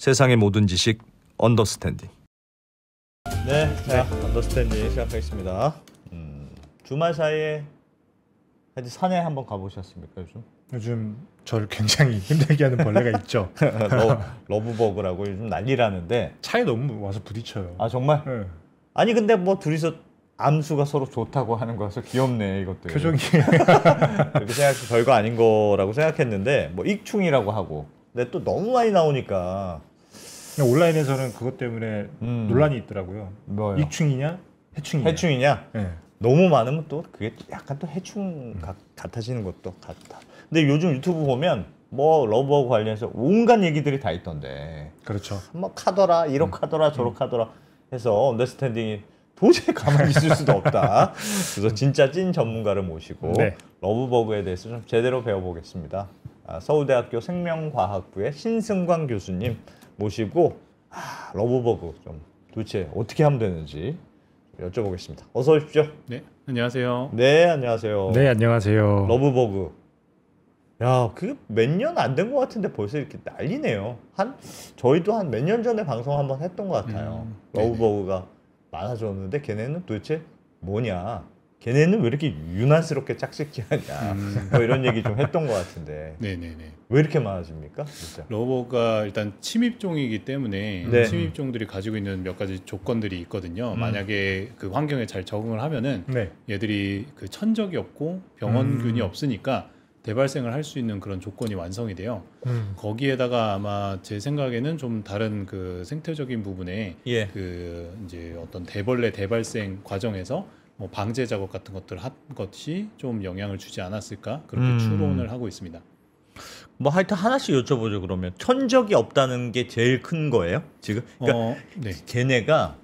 세상의 모든 지식 언더스탠딩. 네, 자 언더스탠딩 시작하겠습니다. 주말 사이에 어디 산에 한번 가보셨습니까 요즘? 요즘 저를 굉장히 힘들게 하는 벌레가 있죠. 러브버그라고 요즘 난리라는데 차에 너무 와서 부딪혀요. 아 정말? 네. 아니 근데 뭐 둘이서 암수가 서로 좋다고 하는 거라서 귀엽네 이것도. 표정이 그렇게 생각해서 별거 아닌 거라고 생각했는데 뭐 익충이라고 하고 근데 또 너무 많이 나오니까 온라인에서는 그것 때문에 논란이 있더라고요. 뭐요? 익충이냐 해충이냐. 해충이냐? 네. 너무 많으면 또 그게 약간 또 해충 같아지는 것도 같다. 근데 요즘 유튜브 보면 뭐 러브버그 관련해서 온갖 얘기들이 다 있던데. 그렇죠. 뭐 카더라, 이렇하더라, 저렇하더라 해서 언더스탠딩이 도저히 가만히 있을 수도 없다. 그래서 진짜 찐 전문가를 모시고 네. 러브버그에 대해서 좀 제대로 배워보겠습니다. 서울대학교 생명과학부의 신승광 교수님 모시고 러브버그 좀 도대체 어떻게 하면 되는지 여쭤보겠습니다. 어서 오십시오. 네, 안녕하세요. 네, 안녕하세요. 네, 안녕하세요. 러브버그. 야, 그게 몇 년 안 된 것 같은데 벌써 이렇게 난리네요. 저희도 한 몇 년 전에 방송 한번 했던 것 같아요. 러브버그가 많아졌는데 걔네는 도대체 뭐냐? 걔네는 왜 이렇게 유난스럽게 짝짓기하냐? 뭐 이런 얘기 좀 했던 것 같은데. 네네네. 왜 이렇게 많아집니까? 진짜. 러버가 일단 침입종이기 때문에 네. 침입종들이 가지고 있는 몇 가지 조건들이 있거든요. 만약에 그 환경에 잘 적응을 하면은 네. 얘들이 그 천적이 없고 병원균이 없으니까 대발생을 할 수 있는 그런 조건이 완성이 돼요. 거기에다가 아마 제 생각에는 좀 다른 그 생태적인 부분에 예. 그 이제 어떤 대벌레 대발생 과정에서 뭐 방제 작업 같은 것들 한 것이 좀 영향을 주지 않았을까 그렇게 추론을 하고 있습니다. 뭐 하여튼 하나씩 여쭤보죠. 그러면 천적이 없다는 게 제일 큰 거예요? 지금? 그러니까 네. 걔네가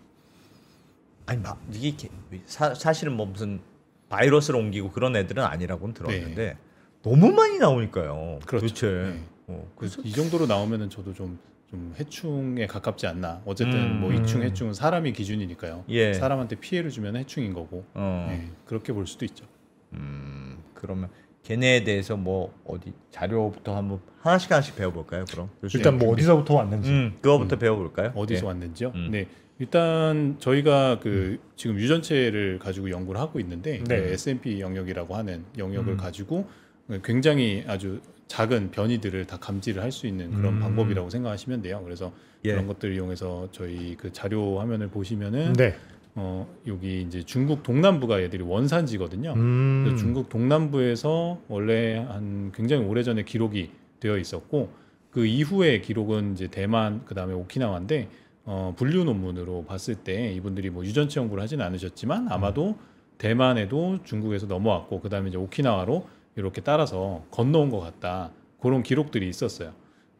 아니 막 이게 사실은 뭐 무슨 바이러스를 옮기고 그런 애들은 아니라고는 들었는데 너무 많이 나오니까요. 그렇죠. 도대체. 네. 그래서 이 정도로 나오면은 저도 좀 해충에 가깝지 않나. 어쨌든 뭐 익충, 해충은 사람이 기준이니까요. 예. 사람한테 피해를 주면 해충인 거고. 네, 그렇게 볼 수도 있죠. 그러면 걔네에 대해서 뭐 어디 자료부터 한번 하나씩 배워볼까요? 그럼 일단 뭐 어디서부터 왔는지 그거부터 배워볼까요? 어디서 예. 왔는지요? 네. 일단 저희가 그 지금 유전체를 가지고 연구를 하고 있는데 네. 그 S&P 영역이라고 하는 영역을 가지고 굉장히 아주 작은 변이들을 다 감지를 할 수 있는 그런 방법이라고 생각하시면 돼요. 그래서 예. 그런 것들을 이용해서 저희 그 자료 화면을 보시면은 네. 여기 이제 중국 동남부가 얘들이 원산지거든요. 그래서 중국 동남부에서 원래 한 굉장히 오래전에 기록이 되어 있었고 그 이후의 기록은 이제 대만 그다음에 오키나와인데 분류 논문으로 봤을 때 이분들이 뭐 유전체 연구를 하진 않으셨지만 아마도 대만에도 중국에서 넘어왔고 그다음에 이제 오키나와로 이렇게 따라서 건너온 것 같다. 그런 기록들이 있었어요.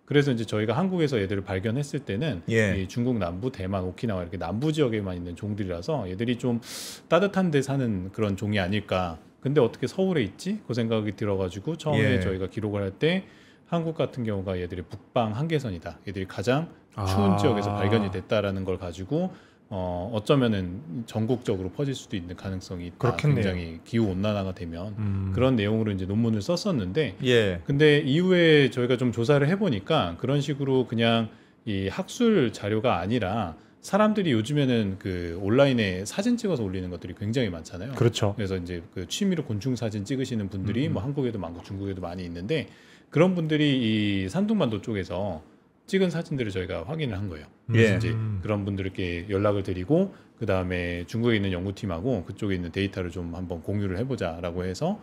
그래서 이제 저희가 한국에서 얘들을 발견했을 때는 예. 이 중국 남부, 대만, 오키나와 이렇게 남부 지역에만 있는 종들이라서 얘들이 좀 따뜻한 데 사는 그런 종이 아닐까. 근데 어떻게 서울에 있지? 그 생각이 들어가지고 처음에 예. 저희가 기록을 할 때 한국 같은 경우가 얘들이 북방 한계선이다. 얘들이 가장 추운 지역에서 발견이 됐다라는 걸 가지고 어쩌면은 전국적으로 퍼질 수도 있는 가능성이 있다. 그렇겠네요. 굉장히 기후 온난화가 되면 그런 내용으로 이제 논문을 썼었는데 예. 근데 이후에 저희가 좀 조사를 해보니까 그런 식으로 그냥 이 학술 자료가 아니라 사람들이 요즘에는 그 온라인에 사진 찍어서 올리는 것들이 굉장히 많잖아요. 그렇죠. 그래서 이제 그 취미로 곤충 사진 찍으시는 분들이 뭐 한국에도 많고 중국에도 많이 있는데 그런 분들이 이 산둥반도 쪽에서 찍은 사진들을 저희가 확인을 한 거예요. 그래서 예. 이제 그런 분들께 연락을 드리고 그 다음에 중국에 있는 연구팀하고 그쪽에 있는 데이터를 좀 한번 공유를 해보자라고 해서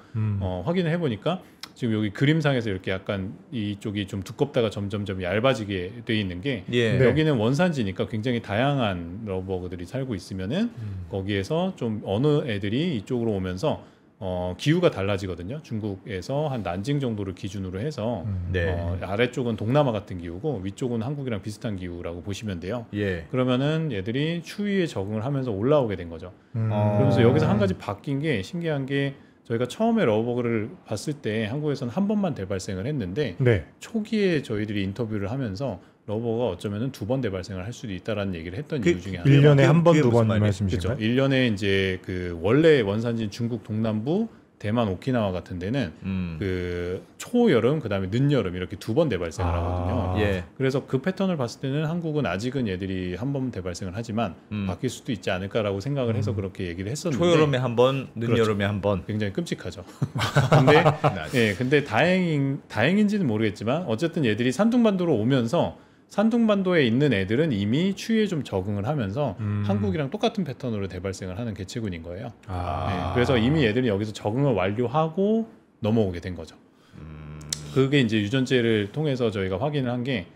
확인을 해보니까 지금 여기 그림상에서 이렇게 약간 이쪽이 좀 두껍다가 점점점 얇아지게 돼 있는 게 예. 네. 여기는 원산지니까 굉장히 다양한 러브버그들이 살고 있으면은 거기에서 좀 어느 애들이 이쪽으로 오면서 기후가 달라지거든요. 중국에서 한 난징 정도를 기준으로 해서 네. 아래쪽은 동남아 같은 기후고 위쪽은 한국이랑 비슷한 기후라고 보시면 돼요. 예. 그러면은 얘들이 추위에 적응을 하면서 올라오게 된 거죠. 그러면서 여기서 한 가지 바뀐 게 신기한 게 저희가 처음에 러브버그를 봤을 때 한국에서는 한 번만 대발생을 했는데 네. 초기에 저희들이 인터뷰를 하면서 러버가 어쩌면은 2번 대발생을 할 수도 있다라는 얘기를 했던 이유 중에 하나가 1년에 한 번, 그게 두 번 무슨 말씀이신가요? 그렇죠. 1년에 이제 그 원래 원산지인 중국 동남부, 대만 오키나와 같은 데는 그 초여름 그다음에 늦여름 이렇게 두 번 대발생을 하거든요. 예. 그래서 그 패턴을 봤을 때는 한국은 아직은 얘들이 한 번 대발생을 하지만 바뀔 수도 있지 않을까라고 생각을 해서 그렇게 얘기를 했었는데 초여름에 한 번, 늦여름에 그렇죠. 한 번. 굉장히 끔찍하죠. 근데 근데 다행인지는 모르겠지만 어쨌든 얘들이 산둥반도로 오면서 산둥반도에 있는 애들은 이미 추위에 좀 적응을 하면서 한국이랑 똑같은 패턴으로 대발생을 하는 개체군인 거예요. 그래서 이미 얘들이 여기서 적응을 완료하고 넘어오게 된 거죠. 그게 이제 유전체를 통해서 저희가 확인을 한 게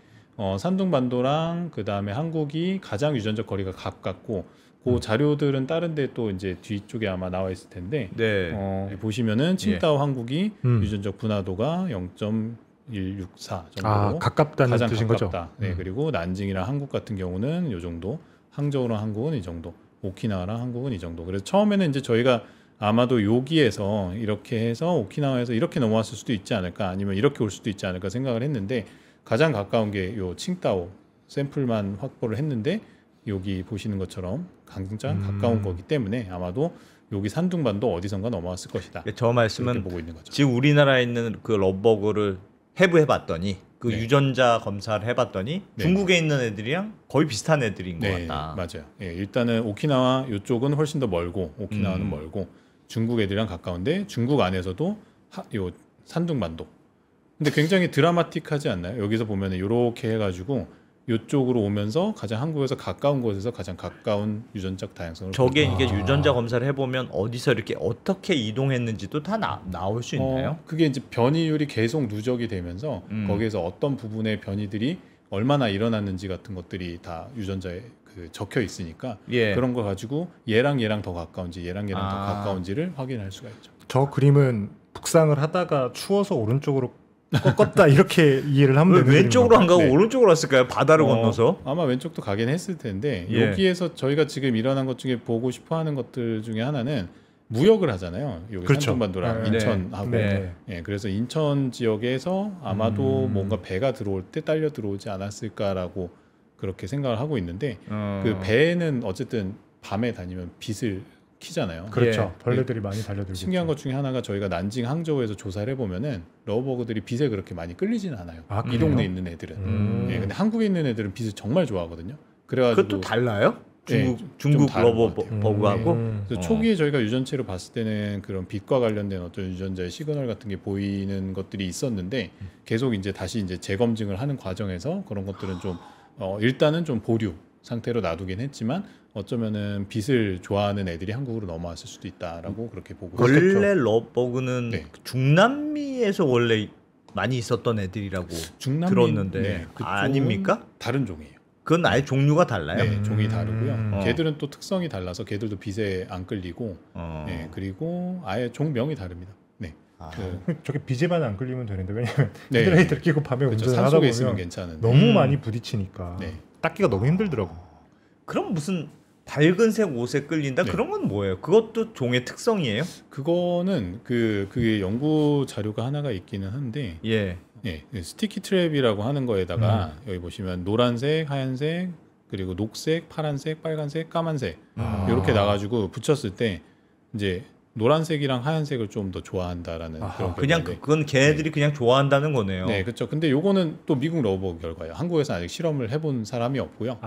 산둥반도랑 그 다음에 한국이 가장 유전적 거리가 가깝고 그 자료들은 다른데 또 이제 뒤쪽에 아마 나와 있을 텐데 네. 보시면은 칭다오 한국이 유전적 분화도가 0.164 정도로 가깝다는 가장 뜻인 가깝다. 거죠. 네, 그리고 난징이랑 한국 같은 경우는 이 정도, 항저우랑 한국은 이 정도, 오키나와랑 한국은 이 정도. 그래서 처음에는 이제 저희가 아마도 여기에서 이렇게 해서 오키나와에서 이렇게 넘어왔을 수도 있지 않을까, 아니면 이렇게 올 수도 있지 않을까 생각을 했는데 가장 가까운 게 요 칭다오 샘플만 확보를 했는데 여기 보시는 것처럼 가장 가까운 거기 때문에 아마도 여기 산둥반도 어디선가 넘어왔을 것이다. 저 말씀은 보고 있는 거죠. 지금 우리나라에 있는 그 러브버그를 해부해봤더니 그 네. 유전자 검사를 해봤더니 네. 중국에 있는 애들이랑 거의 비슷한 애들인 것 같다. 맞아요. 일단은 오키나와 이쪽은 훨씬 더 멀고 오키나와는 멀고 중국 애들이랑 가까운데 중국 안에서도 요 산둥반도. 근데 굉장히 드라마틱하지 않나요? 여기서 보면 이렇게 해가지고 이쪽으로 오면서 가장 한국에서 가까운 곳에서 가장 가까운 유전적 다양성을 저게 이게 유전자 검사를 해보면 어디서 이렇게 어떻게 이동했는지도 다 나올 수 있나요? 그게 이제 변이율이 계속 누적이 되면서 거기에서 어떤 부분의 변이들이 얼마나 일어났는지 같은 것들이 다 유전자에 적혀 있으니까 그런 거 가지고 얘랑 더 가까운지 얘랑 더 가까운지를 확인할 수가 있죠. 저 그림은 북상을 하다가 추워서 오른쪽으로 꺾었다 이렇게 이해를 하면 왜 되는 왼쪽으로 안 가고 네. 오른쪽으로 왔을까요? 바다를 건너서? 아마 왼쪽도 가긴 했을 텐데 여기에서 저희가 지금 일어난 것 중에 보고 싶어하는 것들 중에 하나는 무역을 하잖아요. 여기 그렇죠. 산둥반도랑 네. 인천하고 네. 그래서 인천 지역에서 아마도 뭔가 배가 들어올 때 딸려 들어오지 않았을까라고 그렇게 생각을 하고 있는데 그 배는 어쨌든 밤에 다니면 빛을 키잖아요. 그렇죠. 벌레들이 많이 달려들고 신기한 있죠. 것 중에 하나가 저희가 난징 항저우에서 조사를 해보면은 러브버그들이 빛에 그렇게 많이 끌리지는 않아요. 이 그래요? 동네에 있는 애들은. 근데 한국에 있는 애들은 빛을 정말 좋아하거든요. 그래가지고 그것도 달라요? 네, 중국 좀 다른 것 러브버그하고? 그래서 초기에 저희가 유전체로 봤을 때는 그런 빛과 관련된 어떤 유전자의 시그널 같은 게 보이는 것들이 있었는데 계속 이제 다시 이제 재검증을 하는 과정에서 그런 것들은 좀 일단은 좀 보류 상태로 놔두긴 했지만 어쩌면은 빛을 좋아하는 애들이 한국으로 넘어왔을 수도 있다라고 그렇게 보고 있어요. 원래 러브버그는 네. 중남미에서 원래 많이 있었던 애들이라고 중남미 들었는데 그쪽은 아닙니까? 다른 종이에요. 그건 아예 종류가 달라요? 네, 종이 다르고요. 어. 걔들은 또 특성이 달라서 걔들도 빛에 안 끌리고 그리고 아예 종명이 다릅니다. 네. 저게 비제만 안 끌리면 되는데 왜냐면 네. 헤드라이트를 끼고 밤에 그렇죠. 운전을 하다 산속에 있으면 보면 괜찮은데 너무 많이 부딪히니까 네. 닦기가 너무 힘들더라고. 그럼 무슨 밝은색 옷에 끌린다? 네. 그런 건 뭐예요? 그것도 종의 특성이에요? 그거는 그게 연구 자료가 하나가 있기는 한데 예. 스티키 트랩이라고 하는 거에다가 여기 보시면 노란색, 하얀색, 그리고 녹색, 파란색, 빨간색, 까만색 이렇게 나가지고 붙였을 때 이제 노란색이랑 하얀색을 좀 더 좋아한다라는 그런 그냥 결과인데. 그건 걔네들이 그냥 좋아한다는 거네요. 네, 그렇죠. 근데 요거는 또 미국 러브버그 결과예요. 한국에서 아직 실험을 해본 사람이 없고요.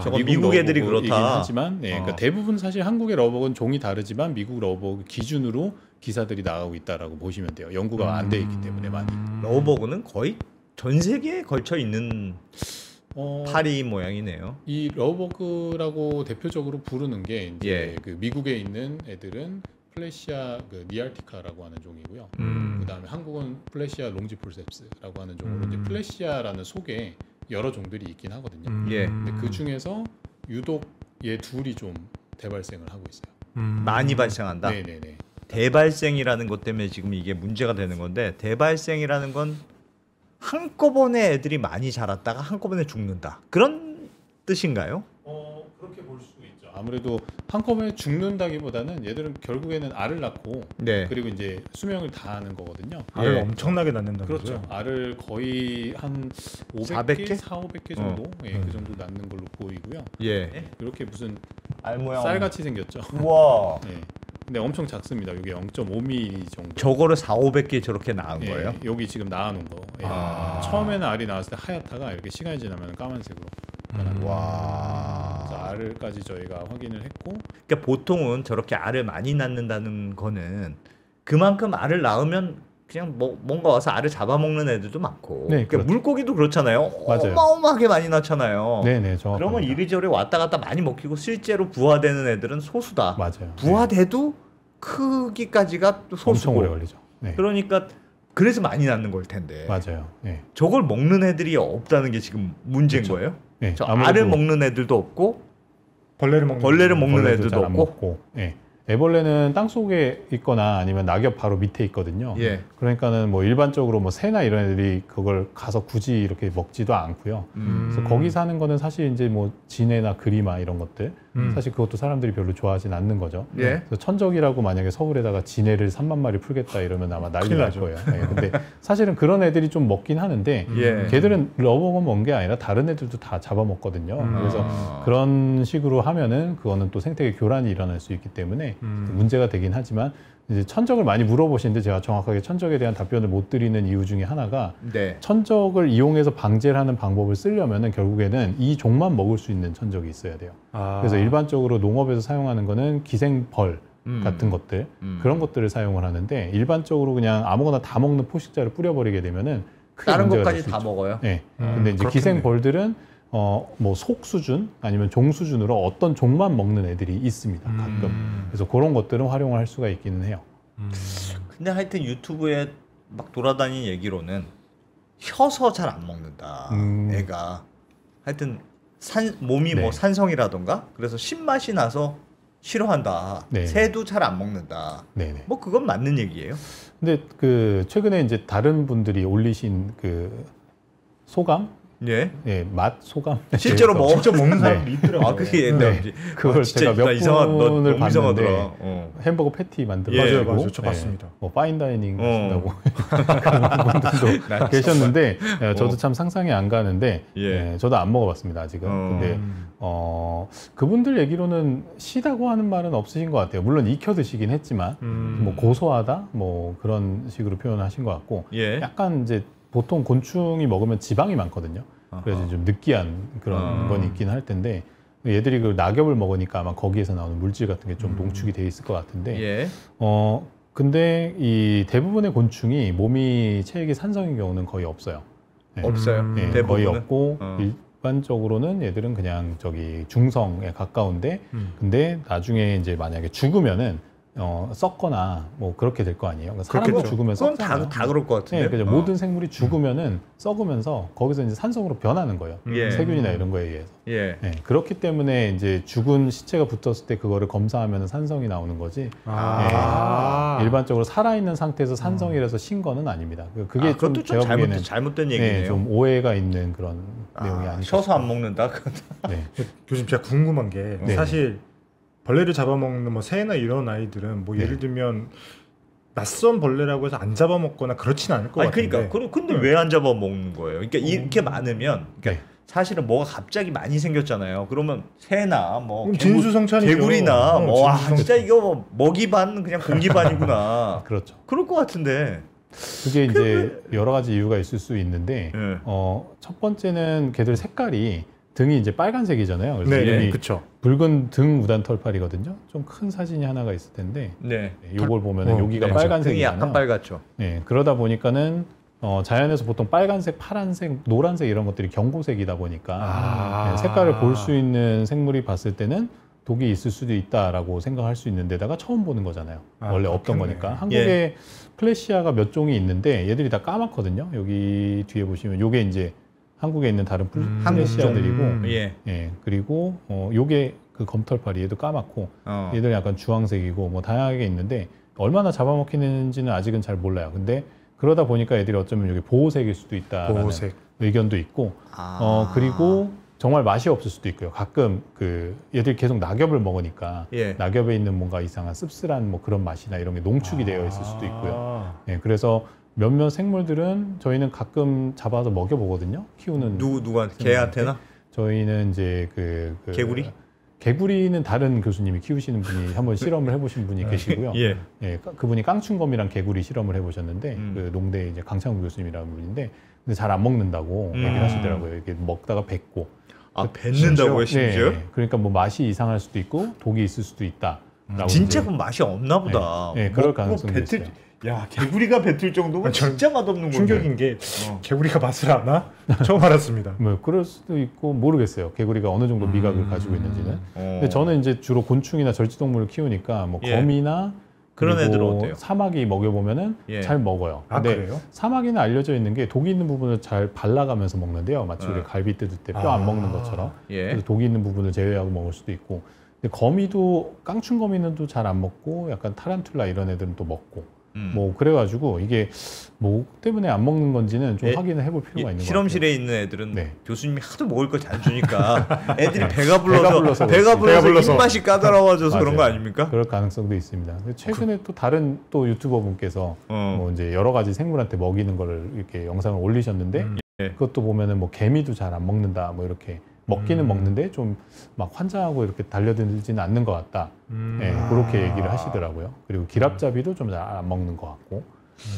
저건 미국 애들이 러브버그이긴 그렇다. 하지만, 그러니까 대부분 사실 한국의 러브버그는 종이 다르지만 미국 러브버그 기준으로 기사들이 나가고 있다라고 보시면 돼요. 연구가 안 돼 있기 때문에 많이. 러브버그는 거의 전 세계에 걸쳐 있는 파리 모양이네요. 이 러브버그라고 대표적으로 부르는 게 이제 그 미국에 있는 애들은 플래시아 니알티카라고 하는 종이고요. 그다음에 한국은 플래시아 롱지폴셉스라고 하는 종으로 이제 플래시아라는 속에 여러 종들이 있긴 하거든요. 근데 그 중에서 유독 얘 둘이 좀 대발생을 하고 있어요. 많이 발생한다. 네네네. 대발생이라는 것 때문에 지금 이게 문제가 되는 건데 대발생이라는 건 한꺼번에 애들이 많이 자랐다가 한꺼번에 죽는다. 그런 뜻인가요? 그렇게 볼 수도 있죠. 아무래도 한꺼번에 죽는다기보다는 얘들은 결국에는 알을 낳고 그리고 이제 수명을 다하는 거거든요. 알을 엄청나게 낳는다는 그렇죠. 거죠. 알을 거의 한 400개? 400개 정도 그 정도 낳는 걸로 보이고요. 이렇게 무슨 알 모양 쌀같이 생겼죠. 우와. 근데 엄청 작습니다. 이게 0.5mm 정도. 저거를 4,500개 저렇게 낳은 예, 거예요? 여기 지금 낳아놓은 거. 예. 아. 처음에는 알이 나왔을 때 하얗다가 이렇게 시간이 지나면 까만색으로. 와. 그래서 알을까지 저희가 확인을 했고. 그러니까 보통은 저렇게 알을 많이 낳는다는 거는 그만큼 알을 낳으면 그냥 뭔가 와서 알을 잡아먹는 애들도 많고. 네, 그러니까 그렇죠. 물고기도 그렇잖아요. 맞아요. 어마어마하게 많이 낳잖아요. 네네, 정확합니다. 그러면 이리저리 왔다 갔다 많이 먹히고 실제로 부화되는 애들은 소수다. 맞아요. 부화돼도 크기까지가 또 엄청 소수고. 오래 걸리죠. 네. 그러니까 그래서 많이 낳는 걸 텐데. 맞아요. 네. 저걸 먹는 애들이 없다는 게 지금 문제인 그렇죠. 거예요? 네. 저 아무래도 알을 먹는 애들도 없고 벌레를 먹는 벌레도 애들도 없고. 잘 안 먹고. 예. 애벌레는 땅 속에 있거나 아니면 낙엽 바로 밑에 있거든요. 예. 그러니까는 뭐 일반적으로 뭐 새나 이런 애들이 그걸 가서 굳이 이렇게 먹지도 않고요. 그래서 거기 사는 거는 사실 이제 뭐 진해나 그리마 이런 것들 사실 그것도 사람들이 별로 좋아하진 않는 거죠. 예. 그래서 천적이라고 만약에 서울에다가 진해를 3만 마리 풀겠다 이러면 아마 난리 큰일 날 나죠. 거예요. 예. 근데 사실은 그런 애들이 좀 먹긴 하는데 예. 걔들은 러버만 먹는 게 아니라 다른 애들도 다 잡아먹거든요. 그래서 그런 식으로 하면은 그거는 또 생태계 교란이 일어날 수 있기 때문에 문제가 되긴 하지만 이제 천적을 많이 물어보시는데 제가 정확하게 천적에 대한 답변을 못 드리는 이유 중에 하나가 네. 천적을 이용해서 방제를 하는 방법을 쓰려면은 결국에는 이 종만 먹을 수 있는 천적이 있어야 돼요. 그래서 일반적으로 농업에서 사용하는 거는 기생벌 같은 것들 그런 것들을 사용을 하는데 일반적으로 그냥 아무거나 다 먹는 포식자를 뿌려버리게 되면은 크게 다른 문제가 것까지 될수 다 있죠. 먹어요? 네. 근데 이제 그렇겠네. 기생벌들은 뭐 속 수준 아니면 종 수준으로 어떤 종만 먹는 애들이 있습니다. 가끔. 그래서 그런 것들은 활용을 할 수가 있기는 해요. 근데 하여튼 유튜브에 막 돌아다니는 얘기로는 혀서 잘 안 먹는다. 애가 하여튼 몸이 네. 뭐 산성이라던가 그래서 신맛이 나서 싫어한다. 네. 새도 잘 안 먹는다. 네네. 뭐 그건 맞는 얘기예요. 근데 그 최근에 이제 다른 분들이 올리신 그 소감, 예. 예, 맛 소감. 실제로 그래서 직접 먹는 사람이 있더라고요. 아 그게 네. 그걸 제가 몇 분을 너무 이상하더라. 봤는데 햄버거 패티 만들어 예, 가지고 맞아요. 저 봤습니다. 뭐 파인다이닝 어. 하신다고 그런 분들도 계셨는데 예, 저도 어. 참 상상이 안 가는데 예. 예, 저도 안 먹어봤습니다 아직은. 근데 그분들 얘기로는 시다고 하는 말은 없으신 것 같아요. 물론 익혀 드시긴 했지만 뭐 고소하다 뭐 그런 식으로 표현하신 것 같고 예. 약간 이제 보통 곤충이 먹으면 지방이 많거든요. 그래서 좀 느끼한 그런 건 있긴 할 텐데 얘들이 그 낙엽을 먹으니까 아마 거기에서 나오는 물질 같은 게 좀 농축이 돼 있을 것 같은데 예. 근데 이 대부분의 곤충이 몸이 체액이 산성인 경우는 거의 없어요. 네. 없어요. 네, 대부분은. 거의 없고 어. 일반적으로는 얘들은 그냥 저기 중성에 가까운데 근데 나중에 이제 만약에 죽으면은 썩거나 뭐 그렇게 될 거 아니에요. 그러니까 사람도 그렇겠죠. 죽으면 그건 썩잖아요. 다 그럴 것 같은데. 네, 그죠. 모든 생물이 죽으면은 썩으면서 거기서 이제 산성으로 변하는 거예요. 예. 세균이나 이런 거에 의해서. 예. 네, 그렇기 때문에 이제 죽은 시체가 붙었을 때 그거를 검사하면 산성이 나오는 거지. 일반적으로 살아있는 상태에서 산성이라서 신 거는 아닙니다. 그게 좀 그것도 좀 제가 보기에는 잘못된 얘기네요. 네, 좀 오해가 있는 그런 내용이 아닐까. 셔서 안 먹는다. 네. 교수님 제가 궁금한 게 네. 사실 벌레를 잡아먹는 뭐 새나 이런 아이들은 뭐 네. 예를 들면 낯선 벌레라고 해서 안 잡아먹거나 그렇진 않을 것 아니 같은데. 그러니까 근데 왜 안 잡아 먹는 거예요? 그러니까 이렇게 많으면 네. 사실은 뭐가 갑자기 많이 생겼잖아요. 그러면 새나 뭐 그럼 진수성찬이죠. 개구리나 뭐 와 진수성찬. 진짜 이거 뭐 먹이 반 그냥 공기 반이구나. 그렇죠. 그럴 것 같은데. 그게 이제 여러 가지 이유가 있을 수 있는데 예. 첫 번째는 걔들 색깔이 등이 이제 빨간색이잖아요. 그래서 네, 이름이 그렇죠. 붉은 등 무단 털팔이거든요. 좀 큰 사진이 하나가 있을 텐데 네. 요걸 보면은 여기가 네, 등이 빨간색이잖아요. 약간 빨갛죠. 네, 그러다 보니까는 자연에서 보통 빨간색, 파란색, 노란색 이런 것들이 경고색이다 보니까 네, 색깔을 볼 수 있는 생물이 봤을 때는 독이 있을 수도 있다라고 생각할 수 있는데다가 처음 보는 거잖아요. 원래 없던 그렇겠네. 거니까. 한국에 플래시아가 몇 종이 있는데 얘들이 다 까맣거든요. 여기 뒤에 보시면 요게 이제 한국에 있는 다른 플래시아들이고 예. 예, 그리고 요게 그 검털파리 얘도 까맣고 얘들 약간 주황색이고 뭐 다양하게 있는데 얼마나 잡아먹히는지는 아직은 잘 몰라요. 근데 그러다 보니까 애들이 어쩌면 여기 보호색일 수도 있다라는 보호색. 의견도 있고 그리고 정말 맛이 없을 수도 있고요. 가끔 그 얘들이 계속 낙엽을 먹으니까 예. 낙엽에 있는 뭔가 이상한 씁쓸한 뭐 그런 맛이나 이런 게 농축이 되어 있을 수도 있고요. 예, 그래서 몇몇 생물들은 저희는 가끔 잡아서 먹여보거든요. 키우는 누구한테 개한테나? 저희는 이제 개구리? 개구리는 다른 교수님이 키우시는 분이 한번 실험을 해보신 분이 계시고요. 예. 예, 그분이 깡충검이랑 개구리 실험을 해보셨는데 그 농대 이제 강창우 교수님이라는 분인데 근데 잘 안 먹는다고 얘기를 하시더라고요. 이게 먹다가 뱉고. 아 뱉는다고요 심지어? 네, 그러니까 뭐 맛이 이상할 수도 있고 독이 있을 수도 있다. 진짜 그럼 맛이 없나 보다. 네, 그럴 가능성도 뱉을, 있어요. 야 개구리가 뱉을 정도면 진짜 맛없는 건데. 충격인 게 개구리가 맛을 아나? 처음 알았습니다. 뭐 그럴 수도 있고 모르겠어요. 개구리가 어느 정도 미각을 가지고 있는지는. 근데 저는 이제 주로 곤충이나 절지동물을 키우니까 뭐 예. 거미나 그런 그리고 애들은 어때요? 사마귀 먹여보면은 예. 잘 먹어요. 아 근데 그래요? 사마귀는 알려져 있는 게 독이 있는 부분을 잘 발라가면서 먹는데요. 마치 우리 갈비 뜯을 때 뼈 안 먹는 것처럼. 예. 그래서 독이 있는 부분을 제외하고 먹을 수도 있고. 근데 거미도 깡충거미는 또 잘 안 먹고 약간 타란툴라 이런 애들은 또 먹고. 뭐 그래가지고 이게 뭐 때문에 안 먹는 건지는 좀 예. 확인을 해볼 필요가 있는 것 같아요. 실험실에 있는 애들은 네. 교수님이 하도 먹을 걸 잘 주니까 애들이 배가 불러서 불러서 입맛이 까다로워져서 그런 거 맞아요. 아닙니까? 그럴 가능성도 있습니다. 근데 최근에 또 다른 또 유튜버 분께서 뭐 이제 여러 가지 생물한테 먹이는 거를 이렇게 영상을 올리셨는데 예. 그것도 보면은 뭐 개미도 잘 안 먹는다 뭐 이렇게 먹기는 먹는데 좀 막 환장하고 이렇게 달려들지는 않는 것 같다. 예, 그렇게 얘기를 하시더라고요. 그리고 기랍잡이도 좀 잘 안 먹는 것 같고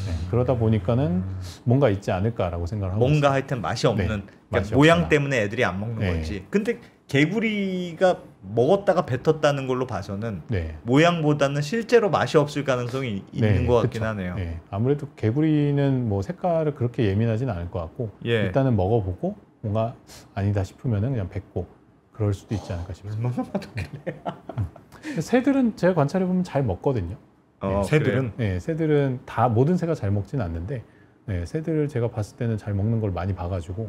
예, 그러다 보니까는 뭔가 있지 않을까라고 생각을 하고 뭔가 있어요. 하여튼 맛이 없는 네, 그러니까 맛이 모양 없구나. 때문에 애들이 안 먹는 네. 건지. 근데 개구리가 먹었다가 뱉었다는 걸로 봐서는 네. 모양보다는 실제로 맛이 없을 가능성이 있는 것 같긴 그쵸. 하네요. 네, 아무래도 개구리는 뭐 색깔을 그렇게 예민하진 않을 것 같고 예. 일단은 먹어보고 뭔가 아니다 싶으면은 그냥 뱉고 그럴 수도 있지 않을까 싶습니다. 얼마나 맛없길래? 새들은 제가 관찰해 보면 잘 먹거든요. 새들은 네, 새들은 다 모든 새가 잘 먹진 않는데 네, 새들을 제가 봤을 때는 잘 먹는 걸 많이 봐가지고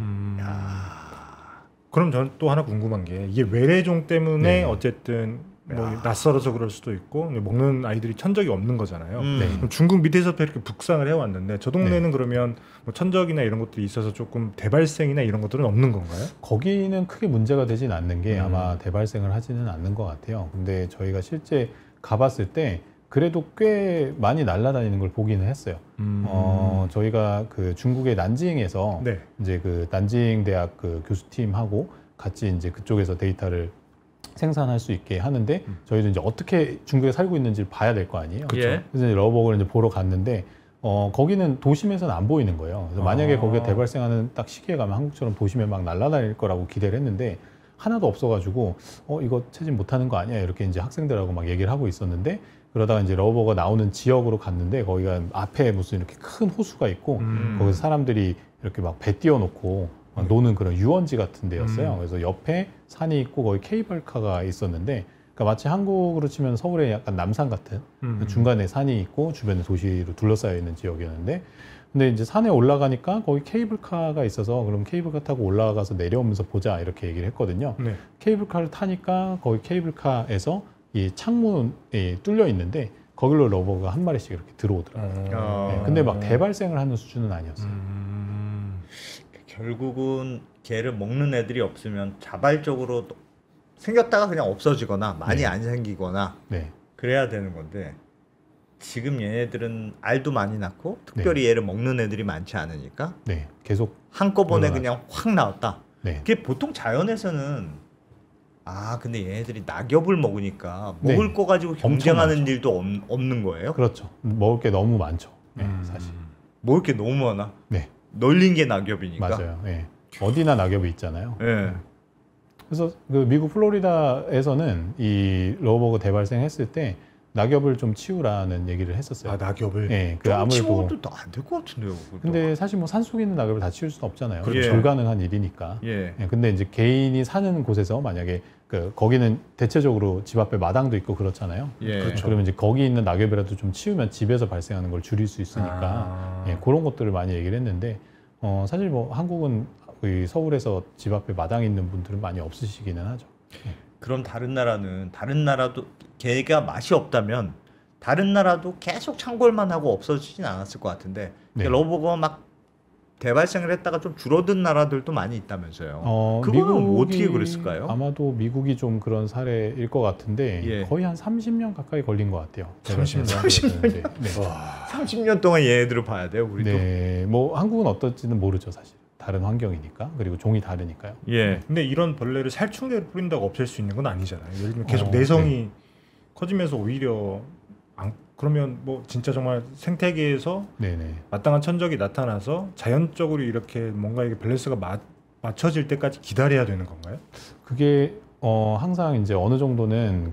그럼 저는 또 하나 궁금한 게 이게 외래종 때문에 네. 어쨌든 뭐 낯설어서 그럴 수도 있고 먹는 아이들이 천적이 없는 거잖아요. 네. 그럼 중국 밑에서부터 이렇게 북상을 해왔는데 저 동네는 그러면 뭐 천적이나 이런 것들이 있어서 조금 대발생이나 이런 것들은 없는 건가요? 거기는 크게 문제가 되진 않는 게 아마 대발생을 하지는 않는 것 같아요. 근데 저희가 실제 가봤을 때 그래도 꽤 많이 날아다니는 걸 보기는 했어요. 저희가 그 중국의 난징에서 네. 이제 그 난징 대학 그 교수팀하고 같이 이제 그쪽에서 데이터를 생산할 수 있게 하는데 저희도 이제 어떻게 중국에 살고 있는지를 봐야 될 거 아니에요. 그쵸. 예. 그래서 이제 러버거를 이제 보러 갔는데 거기는 도심에서는 안 보이는 거예요. 그래서 만약에 거기가 대발생하는 딱 시기에 가면 한국처럼 도심에 막 날아다닐 거라고 기대를 했는데 하나도 없어가지고 이거 채집 못하는 거 아니야 이렇게 이제 학생들하고 막 얘기를 하고 있었는데 그러다가 이제 러버가 나오는 지역으로 갔는데 거기가 앞에 무슨 이렇게 큰 호수가 있고 거기서 사람들이 이렇게 막 배 띄워놓고 노는 그런 유원지 같은 데였어요. 그래서 옆에 산이 있고 거기 케이블카가 있었는데 그러니까 마치 한국으로 치면 서울의 약간 남산 같은 중간에 산이 있고 주변에 도시로 둘러싸여 있는 지역이었는데 근데 이제 산에 올라가니까 거기 케이블카가 있어서 그럼 케이블카 타고 올라가서 내려오면서 보자 이렇게 얘기를 했거든요. 네. 케이블카를 타니까 거기 케이블카에서 이 창문이 뚫려 있는데 거기로 러버가 한 마리씩 이렇게 들어오더라고요. 네, 근데 막 대발생을 하는 수준은 아니었어요. 결국은 개를 먹는 애들이 없으면 자발적으로 생겼다가 그냥 없어지거나 많이 안 생기거나 네. 그래야 되는 건데 지금 얘네들은 알도 많이 낳고 특별히 얘를 먹는 애들이 많지 않으니까 네, 계속 한꺼번에 늘어나죠. 그냥 확 나왔다. 네. 그게 보통 자연에서는 근데 얘네들이 낙엽을 먹으니까 네. 먹을 거 가지고 엄청 경쟁하는 많죠. 일도 없는 거예요. 그렇죠. 먹을 게 너무 많죠. 네, 사실. 먹을 게 너무 많아. 네, 널린 게 낙엽이니까. 맞아요. 네. 어디나 낙엽이 있잖아요. 예. 그래서 그 미국 플로리다에서는 이 러버버그 대발생했을 때 낙엽을 좀 치우라는 얘기를 했었어요. 아 낙엽을. 네, 그 좀 아무래도. 치워도 안 될 것 같은데요. 그것도. 근데 사실 뭐 산속에 있는 낙엽을 다 치울 수는 없잖아요. 그렇죠. 불가능한 일이니까. 예. 예, 근데 이제 개인이 사는 곳에서 만약에 거기는 대체적으로 집 앞에 마당도 있고 그렇잖아요. 예. 그렇죠. 그러면 이제 거기 있는 낙엽이라도 좀 치우면 집에서 발생하는 걸 줄일 수 있으니까 예, 그런 것들을 많이 얘기를 했는데 사실 뭐 한국은 그 서울에서 집 앞에 마당 있는 분들은 많이 없으시기는 하죠. 그럼 다른 나라도 개가 맛이 없다면 다른 나라도 계속 창궐만 하고 없어지진 않았을 것 같은데 네. 러버거가 막 대발생을 했다가 좀 줄어든 나라들도 많이 있다면서요. 그거는 미국이 어떻게 그랬을까요? 아마도 미국이 좀 그런 사례일 것 같은데 예. 거의 한 30년 가까이 걸린 것 같아요. 30년? 네. 네. 30년 동안 얘네들을 봐야 돼요, 우리도. 네, 뭐 한국은 어떨지는 모르죠, 사실. 다른 환경이니까 그리고 종이 다르니까요. 예. 근데 이런 벌레를 살충제를 뿌린다고 없앨 수 있는 건 아니잖아요. 예를 들면 계속 내성이 커지면서 오히려 그러면 뭐 진짜 정말 생태계에서 네네. 마땅한 천적이 나타나서 자연적으로 이렇게 뭔가 이게 밸런스가 맞춰질 때까지 기다려야 되는 건가요? 그게 항상 이제 어느 정도는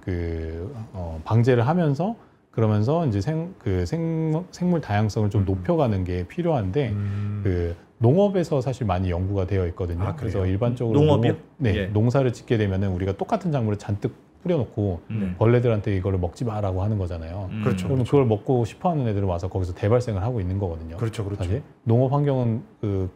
방제를 하면서 그러면서 이제 생물 다양성을 좀 높여가는 게 필요한데 그 농업에서 사실 많이 연구가 되어 있거든요. 아, 그래서 일반적으로 농업이요? 네, 예. 농사를 짓게 되면은 우리가 똑같은 작물을 잔뜩 뿌려놓고 벌레들한테 이거를 먹지 마라고 하는 거잖아요. 그렇죠. 그러면 그걸 먹고 싶어하는 애들은 와서 거기서 대발생을 하고 있는 거거든요. 그렇죠, 그렇죠. 사실 농업 환경은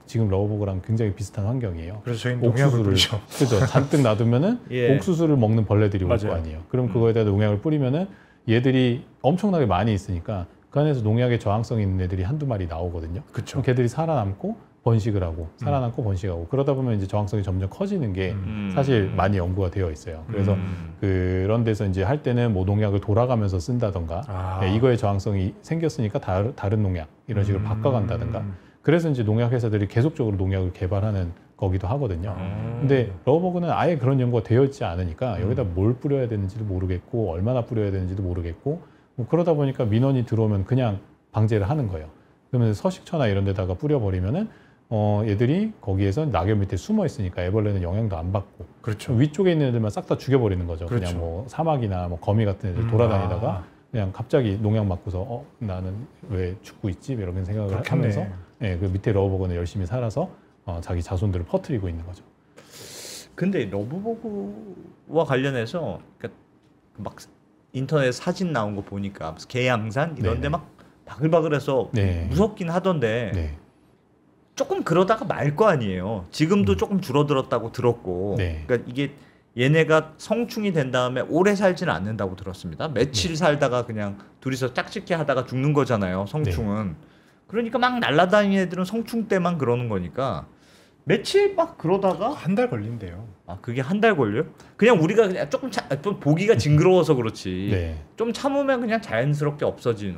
지금 러브버그랑 굉장히 비슷한 환경이에요. 그래서 저희는 농약을 뿌리죠. 그죠. 잔뜩 놔두면은 예. 옥수수를 먹는 벌레들이 올 맞아요. 거 아니에요. 그럼 그거에 대한 농약을 뿌리면은 얘들이 엄청나게 많이 있으니까 그 안에서 농약에 저항성 있는 애들이 한두 마리 나오거든요. 그렇죠. 그럼 걔들이 살아남고 번식을 하고 살아남고 번식하고 그러다 보면 이제 저항성이 점점 커지는 게 사실 많이 연구가 되어 있어요. 그래서 그런 데서 이제 할 때는 뭐 농약을 돌아가면서 쓴다던가 이거에 저항성이 생겼으니까 다른 농약 이런 식으로 바꿔간다든가 그래서 이제 농약 회사들이 계속적으로 농약을 개발하는 거기도 하거든요. 근데 러브버그는 아예 그런 연구가 되어 있지 않으니까 여기다 뭘 뿌려야 되는지도 모르겠고 얼마나 뿌려야 되는지도 모르겠고 뭐 그러다 보니까 민원이 들어오면 그냥 방제를 하는 거예요. 그러면 서식처나 이런 데다가 뿌려버리면은 얘들이 거기에서 낙엽 밑에 숨어 있으니까 애벌레는 영향도 안 받고 그렇죠. 위쪽에 있는 애들만 싹 다 죽여버리는 거죠. 그렇죠. 그냥 뭐 사막이나 뭐 거미 같은 애들 돌아다니다가 그냥 갑자기 농약 맞고서 나는 왜 죽고 있지? 이런 생각을 그렇겠네. 하면서 그 밑에 러브버그는 열심히 살아서 자기 자손들을 퍼뜨리고 있는 거죠. 근데 러브버그와 관련해서 그러니까 막 인터넷 사진 나온 거 보니까 계양산 이런데 네네. 막 바글바글해서 네. 무섭긴 하던데 네. 조금 그러다가 말 거 아니에요. 지금도 조금 줄어들었다고 들었고, 네. 그러니까 이게 얘네가 성충이 된 다음에 오래 살지는 않는다고 들었습니다. 며칠 살다가 그냥 둘이서 짝짓기 하다가 죽는 거잖아요. 성충은. 그러니까 막 날아다니는 애들은 성충 때만 그러는 거니까 며칠 막 그러다가 한 달 걸린대요. 그게 한 달 걸려? 그냥 우리가 그냥 조금 좀 보기가 징그러워서 그렇지. 네. 좀 참으면 그냥 자연스럽게 없어지는.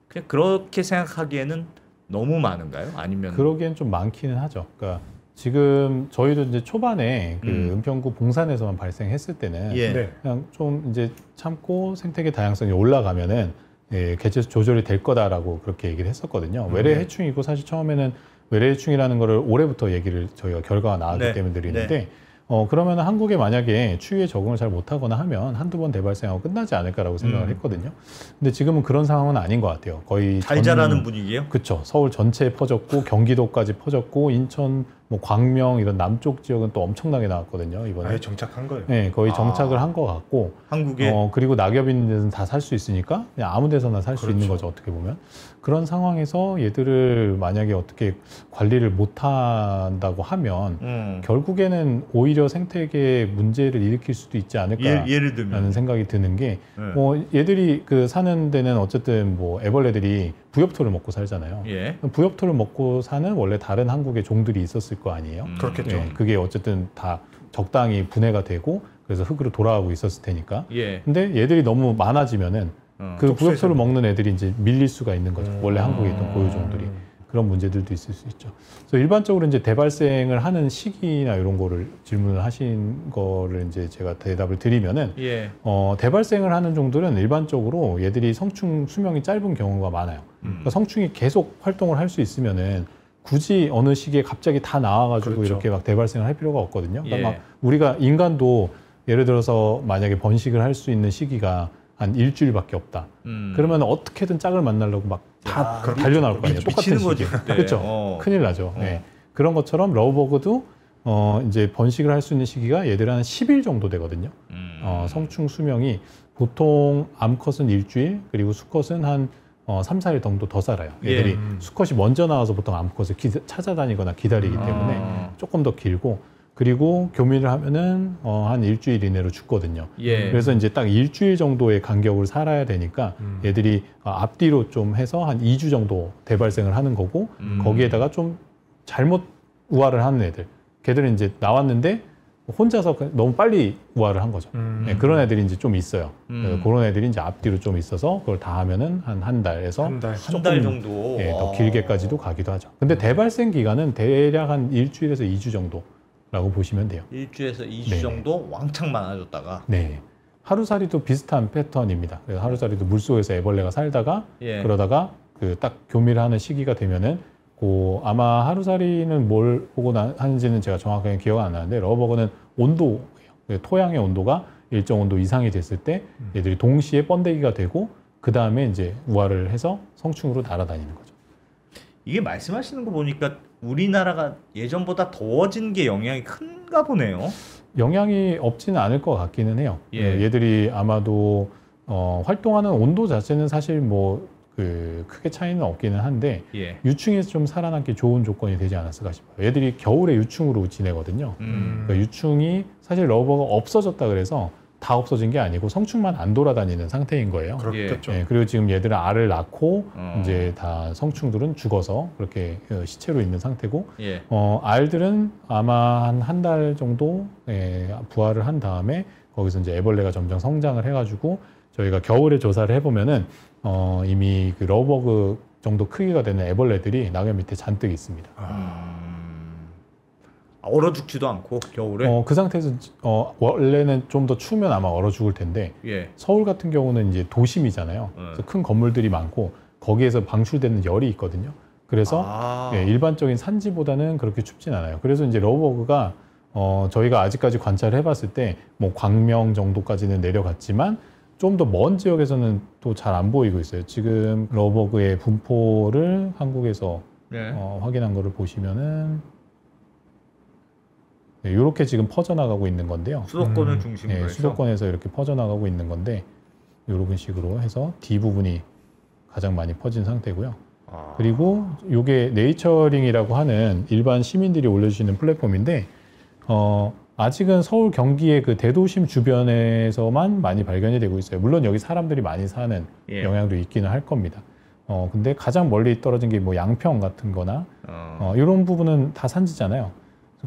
그냥 그렇게 생각하기에는 너무 많은가요? 아니면 그러기엔 좀 많기는 하죠. 그러니까 지금 저희도 이제 초반에 그 은평구 봉산에서만 발생했을 때는 예. 네. 그냥 좀 이제 참고 생태계 다양성이 올라가면은 개체수 조절이 될 거다라고 그렇게 얘기를 했었거든요. 외래 해충이고 사실 처음에는 외래 해충이라는 거를 올해부터 얘기를 저희가 결과가 나왔기 네. 때문에 드리는데 네. 그러면 한국에 만약에 추위에 적응을 잘 못하거나 하면 한두 번 대발생하고 끝나지 않을까라고 생각을 했거든요. 근데 지금은 그런 상황은 아닌 것 같아요. 거의 잘 자라는 분위기예요? 그렇죠. 서울 전체에 퍼졌고 경기도까지 퍼졌고 인천, 뭐 광명 이런 남쪽 지역은 또 엄청나게 나왔거든요. 이번에. 아예 정착한 거예요. 네, 거의 정착을 한 것 같고 한국에 그리고 낙엽 있는 데는 다 살 수 있으니까 그냥 아무 데서나 살 수 있는 거죠. 어떻게 보면 그런 상황에서 얘들을 만약에 어떻게 관리를 못한다고 하면 결국에는 오히려 생태계에 문제를 일으킬 수도 있지 않을까라는 예를 들면 생각이 드는 게 얘들이 그 사는 데는 어쨌든 뭐 애벌레들이 부엽토를 먹고 살잖아요. 예. 부엽토를 먹고 사는 원래 다른 한국의 종들이 있었을 거 아니에요. 그렇겠죠. 예, 그게 어쨌든 다 적당히 분해가 되고 그래서 흙으로 돌아가고 있었을 테니까. 예. 근데 얘들이 너무 많아지면은 그 부엽토를 먹는 애들이 이제 밀릴 수가 있는 거죠. 원래 한국에 있던 고유종들이. 그런 문제들도 있을 수 있죠. 그래서 일반적으로 이제 대발생을 하는 시기나 이런 거를 질문을 하신 거를 이제 제가 대답을 드리면은 예. 대발생을 하는 종들은 일반적으로 얘들이 성충 수명이 짧은 경우가 많아요. 그러니까 성충이 계속 활동을 할 수 있으면은 굳이 어느 시기에 갑자기 다 나와가지고 그렇죠. 이렇게 막 대발생을 할 필요가 없거든요. 그러니까 예. 막 우리가 인간도 예를 들어서 만약에 번식을 할 수 있는 시기가 한 일주일밖에 없다. 그러면 어떻게든 짝을 만나려고 막 다 달려나올 거 아니에요. 똑같은 미치는 거지, 시기에. 그때. 그렇죠. 큰일 나죠. 네. 그런 것처럼 러브버그도 이제 번식을 할 수 있는 시기가 얘들 한 10일 정도 되거든요. 성충 수명이 보통 암컷은 일주일 그리고 수컷은 한 3, 4일 정도 더 살아요. 얘들이 수컷이 먼저 나와서 보통 암컷을 찾아다니거나 기다리기 때문에 조금 더 길고 그리고 교미를 하면은 한 일주일 이내로 죽거든요. 예. 그래서 이제 딱 일주일 정도의 간격을 살아야 되니까 얘들이 앞뒤로 좀 해서 한 2주 정도 대발생을 하는 거고 거기에다가 좀 잘못 우화를 하는 애들 걔들은 이제 나왔는데 혼자서 너무 빨리 우화를 한 거죠. 네, 그런 애들이 이제 좀 있어요. 그런 애들이 이제 앞뒤로 좀 있어서 그걸 다 하면은 한 달에서 한 달. 한 달 정도. 예, 더 길게까지도 가기도 하죠. 근데 대발생 기간은 대략 한 일주일에서 2주 정도라고 보시면 돼요. 일주에서 2주 네. 정도 왕창 많아졌다가. 네. 하루살이도 비슷한 패턴입니다. 그래서 하루살이도 물속에서 애벌레가 살다가 예. 그러다가 그 딱 교미를 시기가 되면은 아마 하루살이는 뭘 보고 하는지는 제가 정확하게 기억 안 나는데 러버버그는 온도예요. 토양의 온도가 일정 온도 이상이 됐을 때 얘들이 동시에 번데기가 되고 그 다음에 이제 우화를 해서 성충으로 날아다니는 거죠. 이게 말씀하시는 거 보니까 우리나라가 예전보다 더워진 게 영향이 큰가 보네요. 영향이 없지는 않을 것 같기는 해요. 예. 얘들이 아마도 활동하는 온도 자체는 사실 크게 차이는 없기는 한데 예. 유충에서 좀 살아남기 좋은 조건이 되지 않았을까 싶어요. 얘들이 겨울에 유충으로 지내거든요. 그러니까 유충이 사실 러버가 없어졌다 그래서 다 없어진 게 아니고 성충만 안 돌아다니는 상태인 거예요. 그렇겠죠. 예, 그리고 지금 얘들은 알을 낳고 이제 다 성충들은 죽어서 그렇게 시체로 있는 상태고 예. 알들은 아마 한 달 정도 부화를 한 다음에 거기서 이제 애벌레가 점점 성장을 해가지고 저희가 겨울에 조사를 해보면은 이미 그 러버버그 정도 크기가 되는 애벌레들이 낙엽 밑에 잔뜩 있습니다. 얼어 죽지도 않고 겨울에. 그 상태에서 원래는 좀 더 추우면 아마 얼어 죽을 텐데 예. 서울 같은 경우는 이제 도심이잖아요. 그래서 큰 건물들이 많고 거기에서 방출되는 열이 있거든요. 그래서 일반적인 산지보다는 그렇게 춥진 않아요. 그래서 이제 러버버그가 저희가 아직까지 관찰을 해봤을 때 뭐 광명 정도까지는 내려갔지만 좀 더 먼 지역에서는 또 잘 안 보이고 있어요. 지금 러버버그의 분포를 한국에서 예. 확인한 거를 보시면은 이렇게 지금 퍼져나가고 있는 건데요. 수도권을 중심으로 해서. 수도권에서 이렇게 퍼져나가고 있는 건데 이런 식으로 해서 D부분이 가장 많이 퍼진 상태고요. 그리고 이게 네이처링이라고 하는 일반 시민들이 올려주시는 플랫폼인데 아직은 서울 경기의 그 대도심 주변에서만 많이 발견이 되고 있어요. 물론 여기 사람들이 많이 사는 예. 영향도 있기는 할 겁니다. 근데 가장 멀리 떨어진 게 뭐 양평 같은 거나 이런 부분은 다 산지잖아요.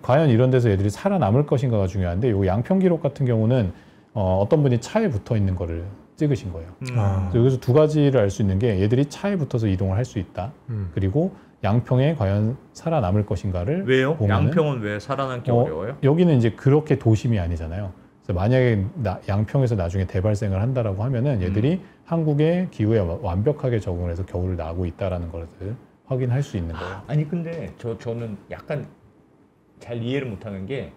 과연 이런 데서 얘들이 살아남을 것인가가 중요한데 요 양평 기록 같은 경우는 어떤 분이 차에 붙어 있는 거를 찍으신 거예요. 그래서 여기서 두 가지를 알 수 있는 게 얘들이 차에 붙어서 이동을 할 수 있다. 그리고 양평에 과연 살아남을 것인가를 왜요? 보면은 양평은 왜 살아남기 어려워요? 여기는 이제 그렇게 도심이 아니잖아요. 그래서 만약에 양평에서 나중에 대발생을 한다라고 하면은 얘들이 한국의 기후에 완벽하게 적응을 해서 겨울을 나고 있다라는 것을 확인할 수 있는 거예요. 아니 근데 저는 약간 잘 이해를 못하는 게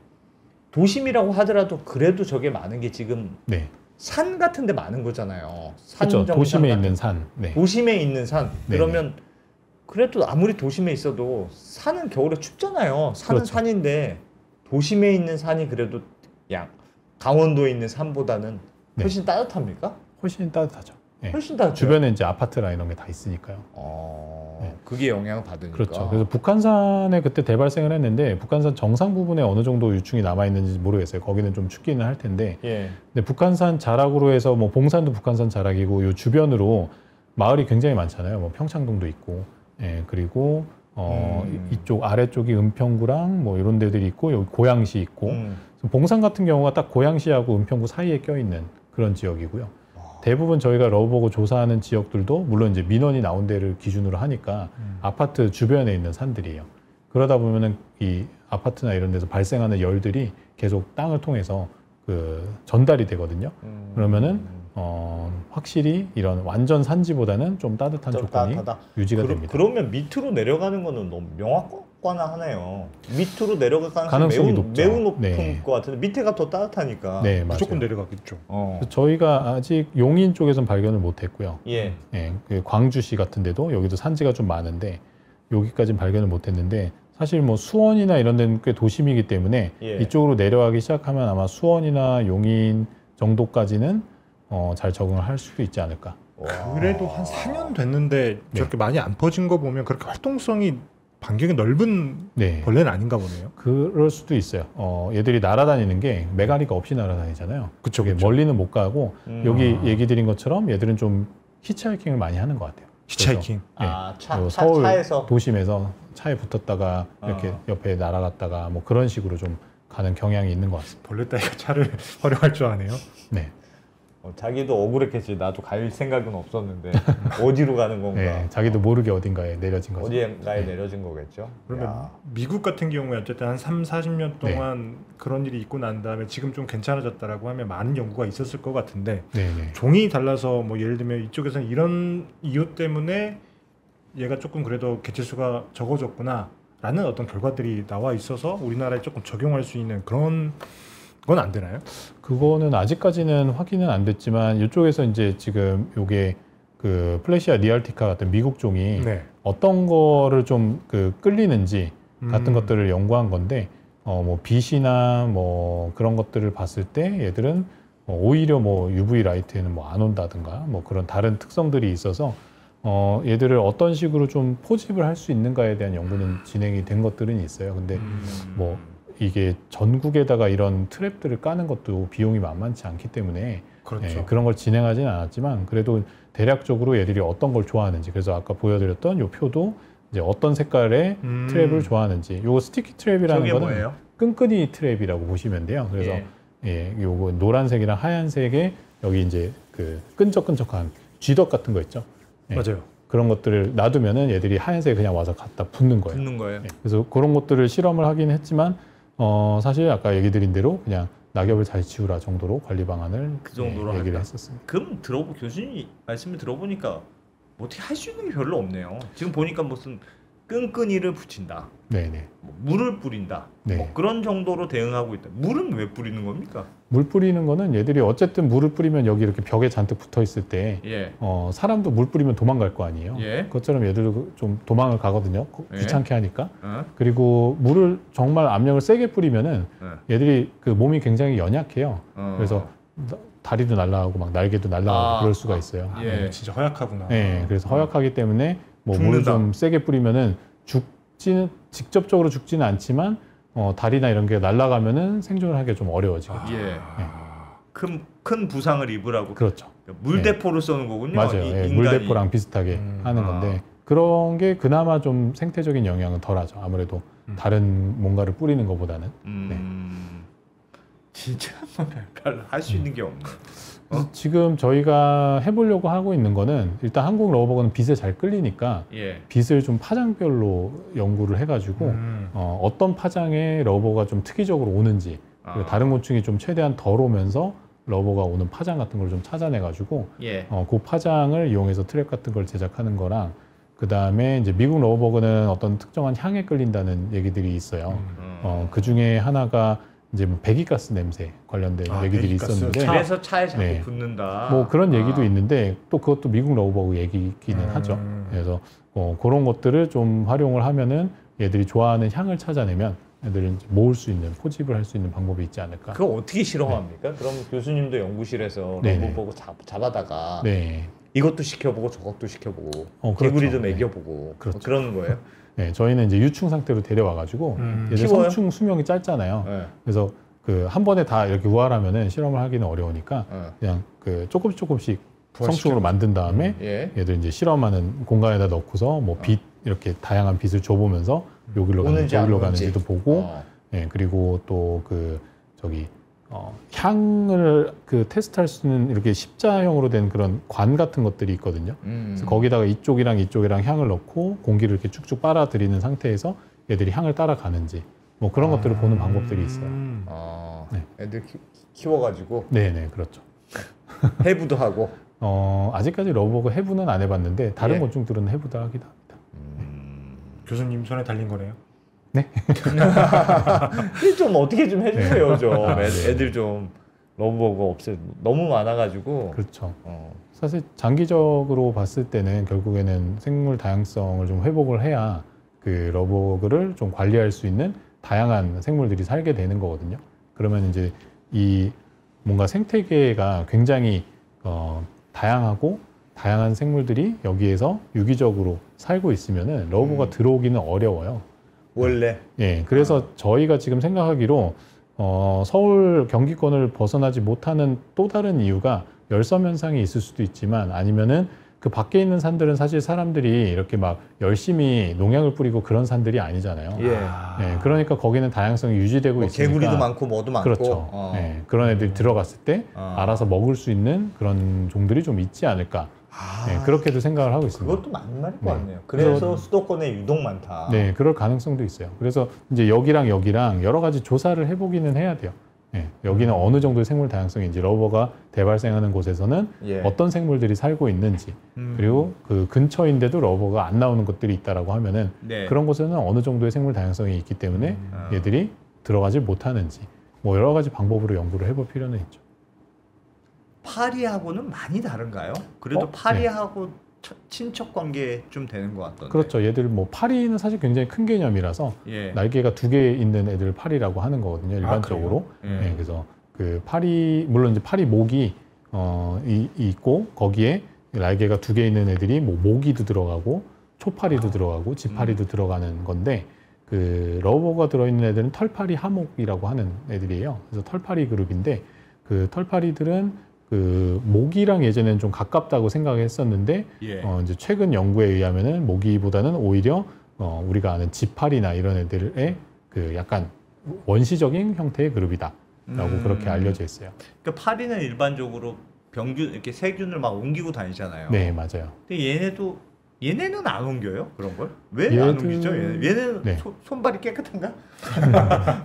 도심이라고 하더라도 그래도 저게 많은 게 지금 네, 산 같은 데 많은 거잖아요. 산 그렇죠. 정상 도심에 같은 있는 산. 네. 도심에 있는 산. 네네. 그러면 그래도 아무리 도심에 있어도 산은 겨울에 춥잖아요. 산은 그렇죠. 산인데 도심에 있는 산이 그래도 강원도에 있는 산보다는 훨씬 따뜻합니까? 훨씬 따뜻하죠. 네. 훨씬 따뜻해요. 주변에 이제 아파트나 이런 게 다 있으니까요. 네. 그게 영향을 받으니까. 그렇죠. 그래서 북한산에 그때 대발생을 했는데 북한산 정상 부분에 어느 정도 유충이 남아 있는지 모르겠어요. 거기는 좀 춥기는 할 텐데. 예. 근데 북한산 자락으로 해서 뭐 봉산도 북한산 자락이고 요 주변으로 마을이 굉장히 많잖아요. 뭐 평창동도 있고, 예, 그리고 이쪽 아래쪽이 은평구랑 뭐 이런 데들이 있고 여기 고양시 있고. 그래서 봉산 같은 경우가 딱 고양시하고 은평구 사이에 껴 있는 그런 지역이고요. 대부분 저희가 러버버그 조사하는 지역들도 물론 이제 민원이 나온 데를 기준으로 하니까 아파트 주변에 있는 산들이에요. 그러다 보면은 이 아파트나 이런 데서 발생하는 열들이 계속 땅을 통해서 전달이 되거든요. 그러면은 확실히 이런 완전 산지보다는 좀 따뜻한 조건이 유지가 됩니다. 그러면 밑으로 내려가는 거는 너무 명확하네요. 밑으로 내려갈 가능성이 매우 높은 네. 것 같은데 밑에가 더 따뜻하니까. 네, 무조건 맞아요. 내려가겠죠. 저희가 아직 용인 쪽에서는 발견을 못했고요. 예. 예, 그 광주시 같은 데도 여기도 산지가 좀 많은데 여기까지는 발견을 못했는데 사실 뭐 수원이나 이런 데는 꽤 도심이기 때문에 예. 이쪽으로 내려가기 시작하면 아마 수원이나 용인 정도까지는 잘 적응을 할 수도 있지 않을까. 그래도 한 4년 됐는데 네. 저렇게 많이 안 퍼진 거 보면 그렇게 활동성이 반경이 넓은 네, 벌레는 아닌가 보네요. 그럴 수도 있어요. 얘들이 날아다니는 게 메가리가 없이 날아다니잖아요. 그쵸, 그게 그쵸. 멀리는 못 가고 여기 얘기 드린 것처럼 얘들은 좀 히치하이킹을 많이 하는 것 같아요. 히치하이킹. 서울 차에서 도심에서 차에 붙었다가 이렇게 옆에 날아갔다가 뭐 그런 식으로 좀 가는 경향이 있는 것 같습니다. 벌레 따위가 차를 활용할 줄 아네요. 네. 자기도 억울했겠지. 나도 갈 생각은 없었는데 어디로 가는 건가? 네, 자기도 모르게 어딘가에 내려진 거죠. 어디가에 내려진 거겠죠. 그러면 야. 미국 같은 경우에 어쨌든 한 3, 40년 동안 그런 일이 있고 난 다음에 지금 좀 괜찮아졌다라고 하면 많은 연구가 있었을 것 같은데 네네. 종이 달라서 뭐 예를 들면 이쪽에서는 이런 이유 때문에 얘가 조금 그래도 개체수가 적어졌구나 라는 어떤 결과들이 나와 있어서 우리나라에 조금 적용할 수 있는 그런 건 안 되나요? 그거는 아직까지는 확인은 안 됐지만 이쪽에서 이제 지금 요게 그 플래시아 리알티카 같은 미국 종이 네. 어떤 거를 좀 그 끌리는지 같은 음. 것들을 연구한 건데 뭐 빛이나 뭐 그런 것들을 봤을 때 얘들은 오히려 뭐 UV 라이트에는 뭐 안 온다든가 뭐 그런 다른 특성들이 있어서 얘들을 어떤 식으로 좀 포집을 할 수 있는가에 대한 연구는 진행이 된 것들은 있어요. 근데 뭐 이게 전국에다가 이런 트랩들을 까는 것도 비용이 만만치 않기 때문에 그렇죠. 그런 걸 진행하지는 않았지만 그래도 대략적으로 얘들이 어떤 걸 좋아하는지 그래서 아까 보여드렸던 요 표도 이제 어떤 색깔의 트랩을 좋아하는지 요거 스티키 트랩이라는 저게 거는 뭐예요? 끈끈이 트랩이라고 보시면 돼요. 그래서 요거 노란색이랑 하얀색에 여기 이제 그 끈적끈적한 쥐덕 같은 거 있죠. 맞아요. 그런 것들을 놔두면은 얘들이 하얀색에 그냥 와서 갖다 붙는 거예요. 붙는 거예요. 그래서 그런 것들을 실험을 하긴 했지만 사실 아까 얘기 드린 대로 그냥 낙엽을 잘 지우라 정도로 관리 방안을 그 정도로 얘기를 한다. 했었습니다. 그럼 교수님 말씀을 들어보니까 뭐 어떻게 할 수 있는 게 별로 없네요. 지금 보니까 무슨 끈끈이를 붙인다, 네네. 뭐 물을 뿌린다, 네. 뭐 그런 정도로 대응하고 있다. 물은 왜 뿌리는 겁니까? 물 뿌리는 거는 얘들이 어쨌든 물을 뿌리면 여기 이렇게 벽에 잔뜩 붙어 있을 때 예, 사람도 물 뿌리면 도망갈 거 아니에요. 예. 그것처럼 얘들도 좀 도망을 가거든요. 예. 귀찮게 하니까. 어? 그리고 물을 정말 압력을 세게 뿌리면은 얘들이 그 몸이 굉장히 연약해요. 그래서 다리도 날아가고 막 날개도 날아가고 그럴 수가 있어요. 예. 진짜 허약하구나. 네, 그래서 허약하기 때문에 뭐 물을 죽는다. 좀 세게 뿌리면은 직접적으로 죽지는 않지만 다리나 이런 게 날아가면은 생존을 하기가 좀 어려워지고. 예. 큰 부상을 입으라고. 그렇죠. 물대포를 쏘는 거군요. 맞아요. 이 예, 인간이. 물대포랑 비슷하게 하는 건데 그런 게 그나마 좀 생태적인 영향은 덜하죠. 아무래도 다른 뭔가를 뿌리는 것보다는. 진짜 별로 할 수 있는 게 없네. 지금 저희가 해보려고 하고 있는 거는 일단 한국 러버버그는 빛에 잘 끌리니까 예. 빛을 좀 파장별로 연구를 해가지고 어떤 파장에 러버가 좀 특이적으로 오는지 그리고 다른 곤충이 좀 최대한 덜 오면서 러버가 오는 파장 같은 걸 좀 찾아내가지고 예. 그 파장을 이용해서 트랩 같은 걸 제작하는 거랑 그 다음에 이제 미국 러버버그는 어떤 특정한 향에 끌린다는 얘기들이 있어요. 그 중에 하나가 이제 뭐 배기가스 냄새 관련된 얘기들이 배기가스. 있었는데 그래서 차에 자꾸 네. 붙는다. 뭐 그런 얘기도 있는데 또 그것도 미국 러버버그 얘기기는 하죠. 그래서 그런 것들을 좀 활용을 하면은 얘들이 좋아하는 향을 찾아내면 애들을 이제 모을 수 있는 포집을 할 수 있는 방법이 있지 않을까. 그거 어떻게 실험합니까? 그럼 교수님도 연구실에서 네네. 로봇 보고 잡아다가 네. 이것도 시켜보고 저것도 시켜보고 그렇죠. 개구리도 네. 먹여보고 그렇죠. 그러는 거예요. 네, 저희는 이제 유충 상태로 데려와가지고 얘들 키워요? 성충 수명이 짧잖아요. 네. 그래서 그 한 번에 다 이렇게 우활하면은 실험을 하기는 어려우니까 그냥 그 조금씩 성충으로 만든 다음에 예. 얘들 이제 실험하는 공간에다 넣고서 뭐 빛 이렇게 다양한 빛을 줘보면서 여기로 가는지 오는지 안 여기로 오는지. 가는지도 보고 예, 그리고 또 그 저기 향을 그 테스트할 수 있는 이렇게 십자형으로 된 그런 관 같은 것들이 있거든요. 그래서 거기다가 이쪽이랑 이쪽이랑 향을 넣고 공기를 이렇게 쭉쭉 빨아들이는 상태에서 얘들이 향을 따라가는지 뭐 그런 것들을 보는 방법들이 있어요. 네. 애들 키워가지고 네네 그렇죠. 해부도 하고. 아직까지 러버버그 해부는 안 해봤는데 다른 예. 곤충들은 해부도 하기도 합니다. 교수님 손에 달린 거네요. 좀 어떻게 좀 해주세요 좀. 네. 애들 좀 러브버그 없애 너무 많아가지고. 그렇죠. 사실 장기적으로 봤을 때는 결국에는 생물 다양성을 좀 회복을 해야 그 러버버그를 좀 관리할 수 있는 다양한 생물들이 살게 되는 거거든요. 그러면 이제 이 뭔가 생태계가 굉장히 다양하고 다양한 생물들이 여기에서 유기적으로 살고 있으면은 러버버그가 들어오기는 어려워요. 원래. 예, 그래서 저희가 지금 생각하기로 서울 경기권을 벗어나지 못하는 또 다른 이유가 열섬 현상이 있을 수도 있지만 아니면은 그 밖에 있는 산들은 사실 사람들이 이렇게 막 열심히 농약을 뿌리고 그런 산들이 아니잖아요. 예. 네, 그러니까 거기는 다양성이 유지되고 뭐 있으니까 개구리도 많고 뭐도 많고. 그렇죠. 네, 그런 애들이 들어갔을 때 알아서 먹을 수 있는 그런 종들이 좀 있지 않을까. 네, 그렇게도 생각을 하고 있습니다. 그것도 맞는 말일 것 네. 같네요. 그래서 수도권에 유독 많다. 네, 그럴 가능성도 있어요. 그래서 이제 여기랑 여기랑 여러 가지 조사를 해보기는 해야 돼요. 네, 여기는 어느 정도의 생물 다양성인지, 러버가 대발생하는 곳에서는 예. 어떤 생물들이 살고 있는지, 그리고 그 근처인데도 러버가 안 나오는 것들이 있다라고 하면은 네. 그런 곳에는 어느 정도의 생물 다양성이 있기 때문에 얘들이 들어가지 못하는지, 뭐 여러 가지 방법으로 연구를 해볼 필요는 있죠. 파리하고는 많이 다른가요? 그래도 파리하고 친척 관계 좀 되는 것 같던데. 그렇죠. 얘들 뭐 파리는 사실 굉장히 큰 개념이라서 예. 날개가 2개 있는 애들 파리라고 하는 거거든요. 일반적으로. 그래요? 네, 그래서 그 파리, 물론 이제 파리 목이 있고 거기에 날개가 2개 있는 애들이 뭐 모기도 들어가고 초파리도 들어가고 지파리도 들어가는 건데, 그 러버가 들어있는 애들은 털파리 하목이라고 하는 애들이에요. 그래서 털파리 그룹인데, 그 털파리들은 그 모기랑 예전에는 좀 가깝다고 생각했었는데 예. 이제 최근 연구에 의하면은 모기보다는 오히려 우리가 아는 지파리나 이런 애들의 그 약간 원시적인 형태의 그룹이다라고 그렇게 알려져 있어요. 그러니까 파리는 일반적으로 병균 이렇게 세균을 막 옮기고 다니잖아요. 네, 맞아요. 근데 얘네는 안 옮겨요? 그런 걸? 왜 안 옮기죠? 얘네는 네. 손발이 깨끗한가?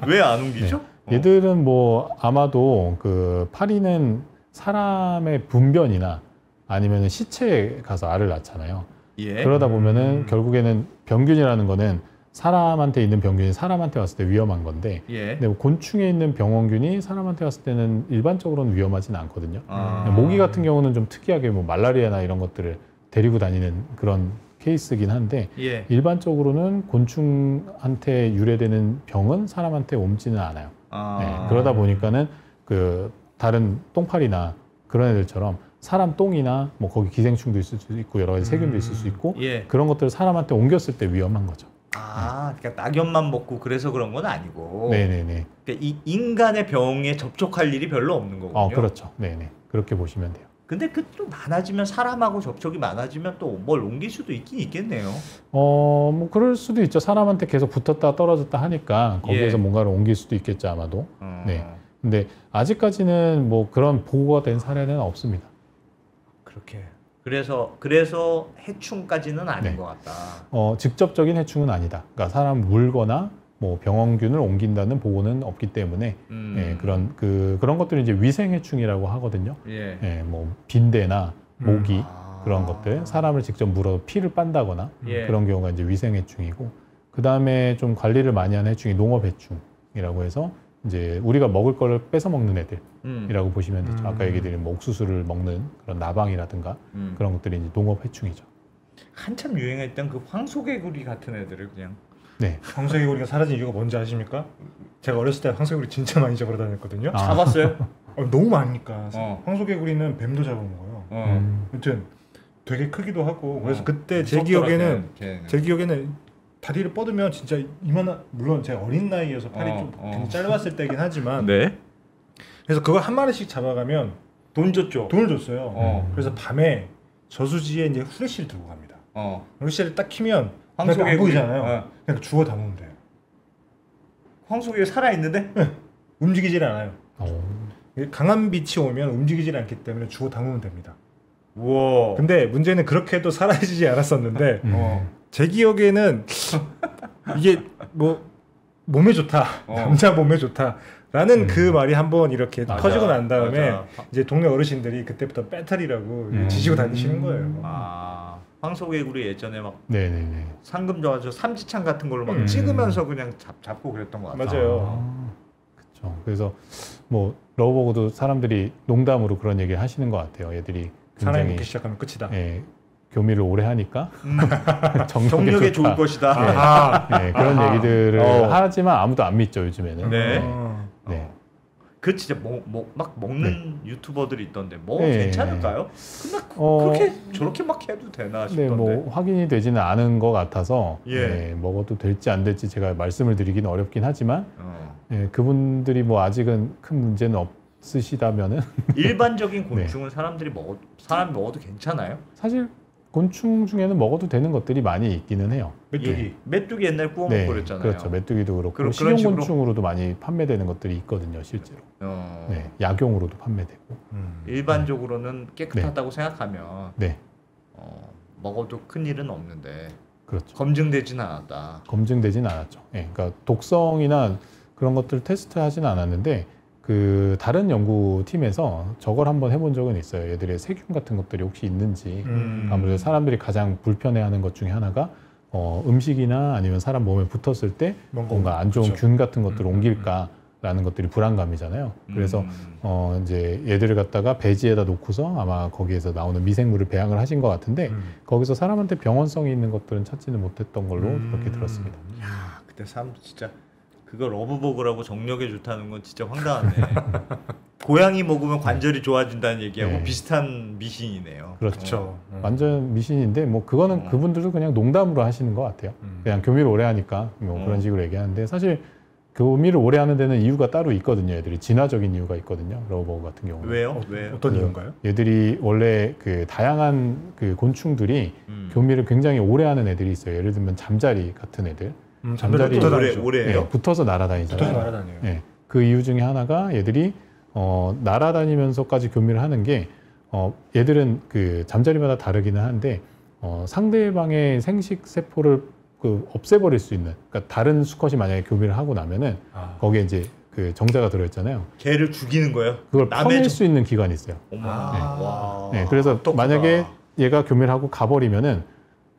왜 안 옮기죠? 얘들은 뭐 아마도 그 파리는 사람의 분변이나 아니면 시체에 가서 알을 낳잖아요. 예. 그러다 보면은 결국에는 병균이라는 거는 사람한테 있는 병균이 사람한테 왔을 때 위험한 건데, 예. 근데 뭐 곤충에 있는 병원균이 사람한테 왔을 때는 일반적으로는 위험하진 않거든요. 아. 모기 같은 경우는 좀 특이하게 뭐 말라리아나 이런 것들을 데리고 다니는 그런 케이스긴 한데, 예. 일반적으로는 곤충한테 유래되는 병은 사람한테 옮지는 않아요. 아. 네, 그러다 보니까는 그 다른 똥파리나 그런 애들처럼 사람 똥이나 뭐 거기 기생충도 있을 수 있고 여러 가지 세균도 있을 수 있고 예. 그런 것들을 사람한테 옮겼을 때 위험한 거죠. 아, 그러니까 낙엽만 먹고 그래서 그런 건 아니고. 네네네. 그러니까 이 인간의 병에 접촉할 일이 별로 없는 거군요. 그렇죠. 네네. 그렇게 보시면 돼요. 근데 그 또 많아지면 사람하고 접촉이 많아지면 또 뭘 옮길 수도 있긴 있겠네요. 뭐 그럴 수도 있죠. 사람한테 계속 붙었다 떨어졌다 하니까 거기에서 예. 뭔가를 옮길 수도 있겠죠, 아마도. 네. 근데 아직까지는 뭐 그런 보고가 된 사례는 없습니다. 그렇게. 그래서 해충까지는 아닌 네. 것 같다. 직접적인 해충은 아니다. 그러니까 사람 물거나 뭐 병원균을 옮긴다는 보고는 없기 때문에 예, 그런 것들이 이제 위생 해충이라고 하거든요. 예. 예, 뭐 빈대나 모기 그런 것들, 사람을 직접 물어 피를 빤다거나 예. 그런 경우가 이제 위생 해충이고, 그 다음에 좀 관리를 많이 하는 해충이 농업 해충이라고 해서 이제 우리가 먹을 걸 뺏어 먹는 애들이라고 보시면 되죠. 아까 얘기 드린 뭐 옥수수를 먹는 그런 나방이라든가 그런 것들이 이제 농업 해충이죠. 한참 유행했던 그 황소개구리 같은 애들을 그냥. 네. 황소개구리가 사라진 이유가 뭔지 아십니까? 제가 어렸을 때 황소개구리 진짜 많이 잡으러 다녔거든요. 잡았어요? 너무 많으니까. 어. 황소개구리는 뱀도 잡아먹어요. 아무튼 되게 크기도 하고. 그래서 그때 제 무섭더라, 기억에는 다리를 뻗으면 진짜 이만한, 물론 제가 어린 나이여서 팔이 좀 굉장히 짧았을 때긴 하지만 네. 그래서 그걸 한 마리씩 잡아가면 돈 줬죠. 돈을 줬어요. 그래서 밤에 저수지에 이제 후레쉬를 들고 갑니다. 후레쉬를 딱 키면 황소개구리 안 보이잖아요. 그냥 주워 담으면 돼요. 황소개구리 살아 있는데? 네. 움직이질 않아요. 강한 빛이 오면 움직이질 않기 때문에 주워 담으면 됩니다. 우와. 근데 문제는 그렇게 해도 사라지지 않았었는데 제 기억에는 이게 뭐 몸에 좋다, 남자 몸에 좋다라는 그 말이 한번 이렇게 맞아, 터지고 난 다음에 맞아. 이제 동네 어르신들이 그때부터 배터리라고 지시고 다니시는 거예요. 아, 황소개구리 예전에 막 네네네. 상금 좋아서 삼지창 같은 걸로 막 찍으면서 그냥 잡고 그랬던 것 같아요. 맞아요. 그렇죠. 그래서 뭐 러버버그도 사람들이 농담으로 그런 얘기를 하시는 것 같아요. 얘들이 사람이 굉장히 먹기 시작하면 끝이다. 예, 교미를 오래 하니까 정력에 좋을 좋다. 것이다. 예, 그런 얘기들을 하지만 아무도 안 믿죠, 요즘에는. 네. 네. 그 진짜 막 먹는 유튜버들이 있던데 뭐 네. 괜찮을까요? 근데 그렇게 저렇게 막 해도 되나 네, 싶던데. 뭐 확인이 되지는 않은 것 같아서 예. 예, 먹어도 될지 안 될지 제가 말씀을 드리기는 어렵긴 하지만 어. 예, 그분들이 뭐 아직은 큰 문제는 없으시다면은 일반적인 곤충은 사람이 먹어도 괜찮아요? 사실 곤충 중에는 먹어도 되는 것들이 많이 있기는 해요. 메뚜기. 메뚜기 옛날 구워 먹고 네, 그랬잖아요. 그렇죠. 메뚜기도 그렇고 그런 식용곤충으로도 많이 판매되는 것들이 있거든요, 실제로. 네, 약용으로도 판매되고. 일반적으로는 깨끗하다고 생각하면 네, 먹어도 큰 일은 없는데 그렇죠. 검증되지는 않았다. 검증되진 않았죠. 예, 그러니까 독성이나 그런 것들 테스트하지는 않았는데 그 다른 연구팀에서 저걸 한번 해본 적은 있어요. 얘들의 세균 같은 것들이 혹시 있는지. 아무래도 사람들이 가장 불편해하는 것 중에 하나가 음식이나 아니면 사람 몸에 붙었을 때 뭔가 안 좋은 그렇죠. 균 같은 것들을 옮길까라는 것들이 불안감이잖아요. 그래서 이제 얘들을 갖다가 배지에다 놓고서 아마 거기에서 나오는 미생물을 배양을 하신 것 같은데 거기서 사람한테 병원성이 있는 것들은 찾지는 못했던 걸로 그렇게 들었습니다. 야, 그때 사람 진짜 그거 러브버그라고 정력에 좋다는 건 진짜 황당하네. 고양이 먹으면 관절이 좋아진다는 얘기하고 네. 비슷한 미신이네요. 그렇죠. 완전 미신인데 뭐 그거는 그분들도 그냥 농담으로 하시는 것 같아요. 그냥 교미를 오래 하니까 뭐 그런 식으로 얘기하는데 사실 교미를 오래 하는 데는 이유가 따로 있거든요. 애들이 진화적인 이유가 있거든요. 러브버그 같은 경우는. 왜요? 왜요? 어떤 이유인가요? 얘들이 원래 그 다양한 그 곤충들이 교미를 굉장히 오래 하는 애들이 있어요. 예를 들면 잠자리 같은 애들. 잠자리 오래해요? 네, 붙어서 날아다니잖아요. 붙어서 날아다녀요. 네, 그 이유 중에 하나가 얘들이 날아다니면서까지 교미를 하는 게 얘들은 그 잠자리마다 다르기는 한데 상대방의 생식 세포를 그 없애버릴 수 있는, 그러니까 다른 수컷이 만약에 교미를 하고 나면은 거기에 이제 그 정자가 들어있잖아요. 개를 죽이는 거예요? 그걸 퍼낼 수 있는 기관이 있어요. 어머. 와. 네, 그래서 똑똑하다. 만약에 얘가 교미를 하고 가버리면은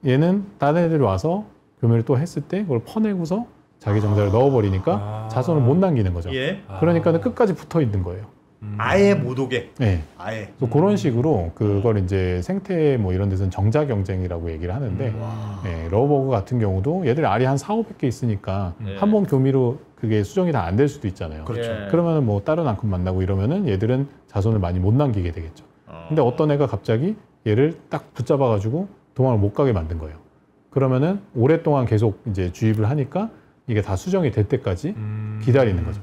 얘는 다른 애들이 와서 교미를 또 했을 때 그걸 퍼내고서 자기 정자를 넣어버리니까 자손을 못 남기는 거죠. 예. 그러니까는 끝까지 붙어 있는 거예요. 아예 못 오게. 네. 아예. 그래서 그런 식으로 그걸 이제 생태 뭐 이런 데서는 정자 경쟁이라고 얘기를 하는데 네, 러브버그 같은 경우도 얘들 알이 한 4,500개 있으니까 한 번 교미로 그게 수정이 다 안 될 수도 있잖아요. 그렇죠. 예. 그러면은 뭐 다른 앙큼 만나고 이러면은 얘들은 자손을 많이 못 남기게 되겠죠. 근데 어떤 애가 갑자기 얘를 딱 붙잡아가지고 도망을 못 가게 만든 거예요. 그러면은 오랫동안 계속 이제 주입을 하니까 이게 다 수정이 될 때까지 기다리는 거죠.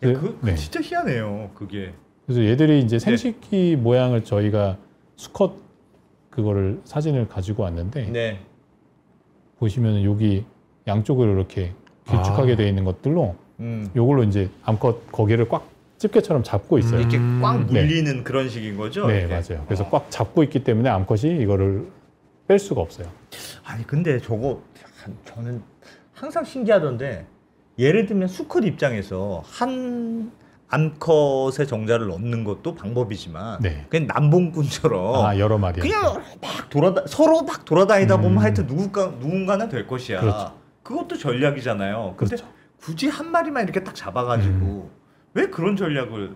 야, 그 진짜 희한해요. 그게. 그래서 얘들이 이제 생식기 모양을 저희가 수컷 그거를 사진을 가지고 왔는데 네. 보시면 여기 양쪽으로 이렇게 길쭉하게 되어 있는 것들로 요걸로 이제 암컷 거기를 꽉 집게처럼 잡고 있어요. 이렇게 꽉 물리는 그런 식인 거죠? 네, 이렇게? 맞아요. 그래서 꽉 잡고 있기 때문에 암컷이 이거를 뺄 수가 없어요. 아니 근데 저거 저는 항상 신기하던데 예를 들면 수컷 입장에서 한 암컷의 정자를 넣는 것도 방법이지만 네. 그냥 남봉꾼처럼 여러 마리. 그냥 막 서로 막 돌아다니다 보면 하여튼 누군가는 될 것이야. 그렇죠. 그것도 전략이잖아요. 근데 그렇죠. 굳이 한 마리만 이렇게 딱 잡아가지고 왜 그런 전략을?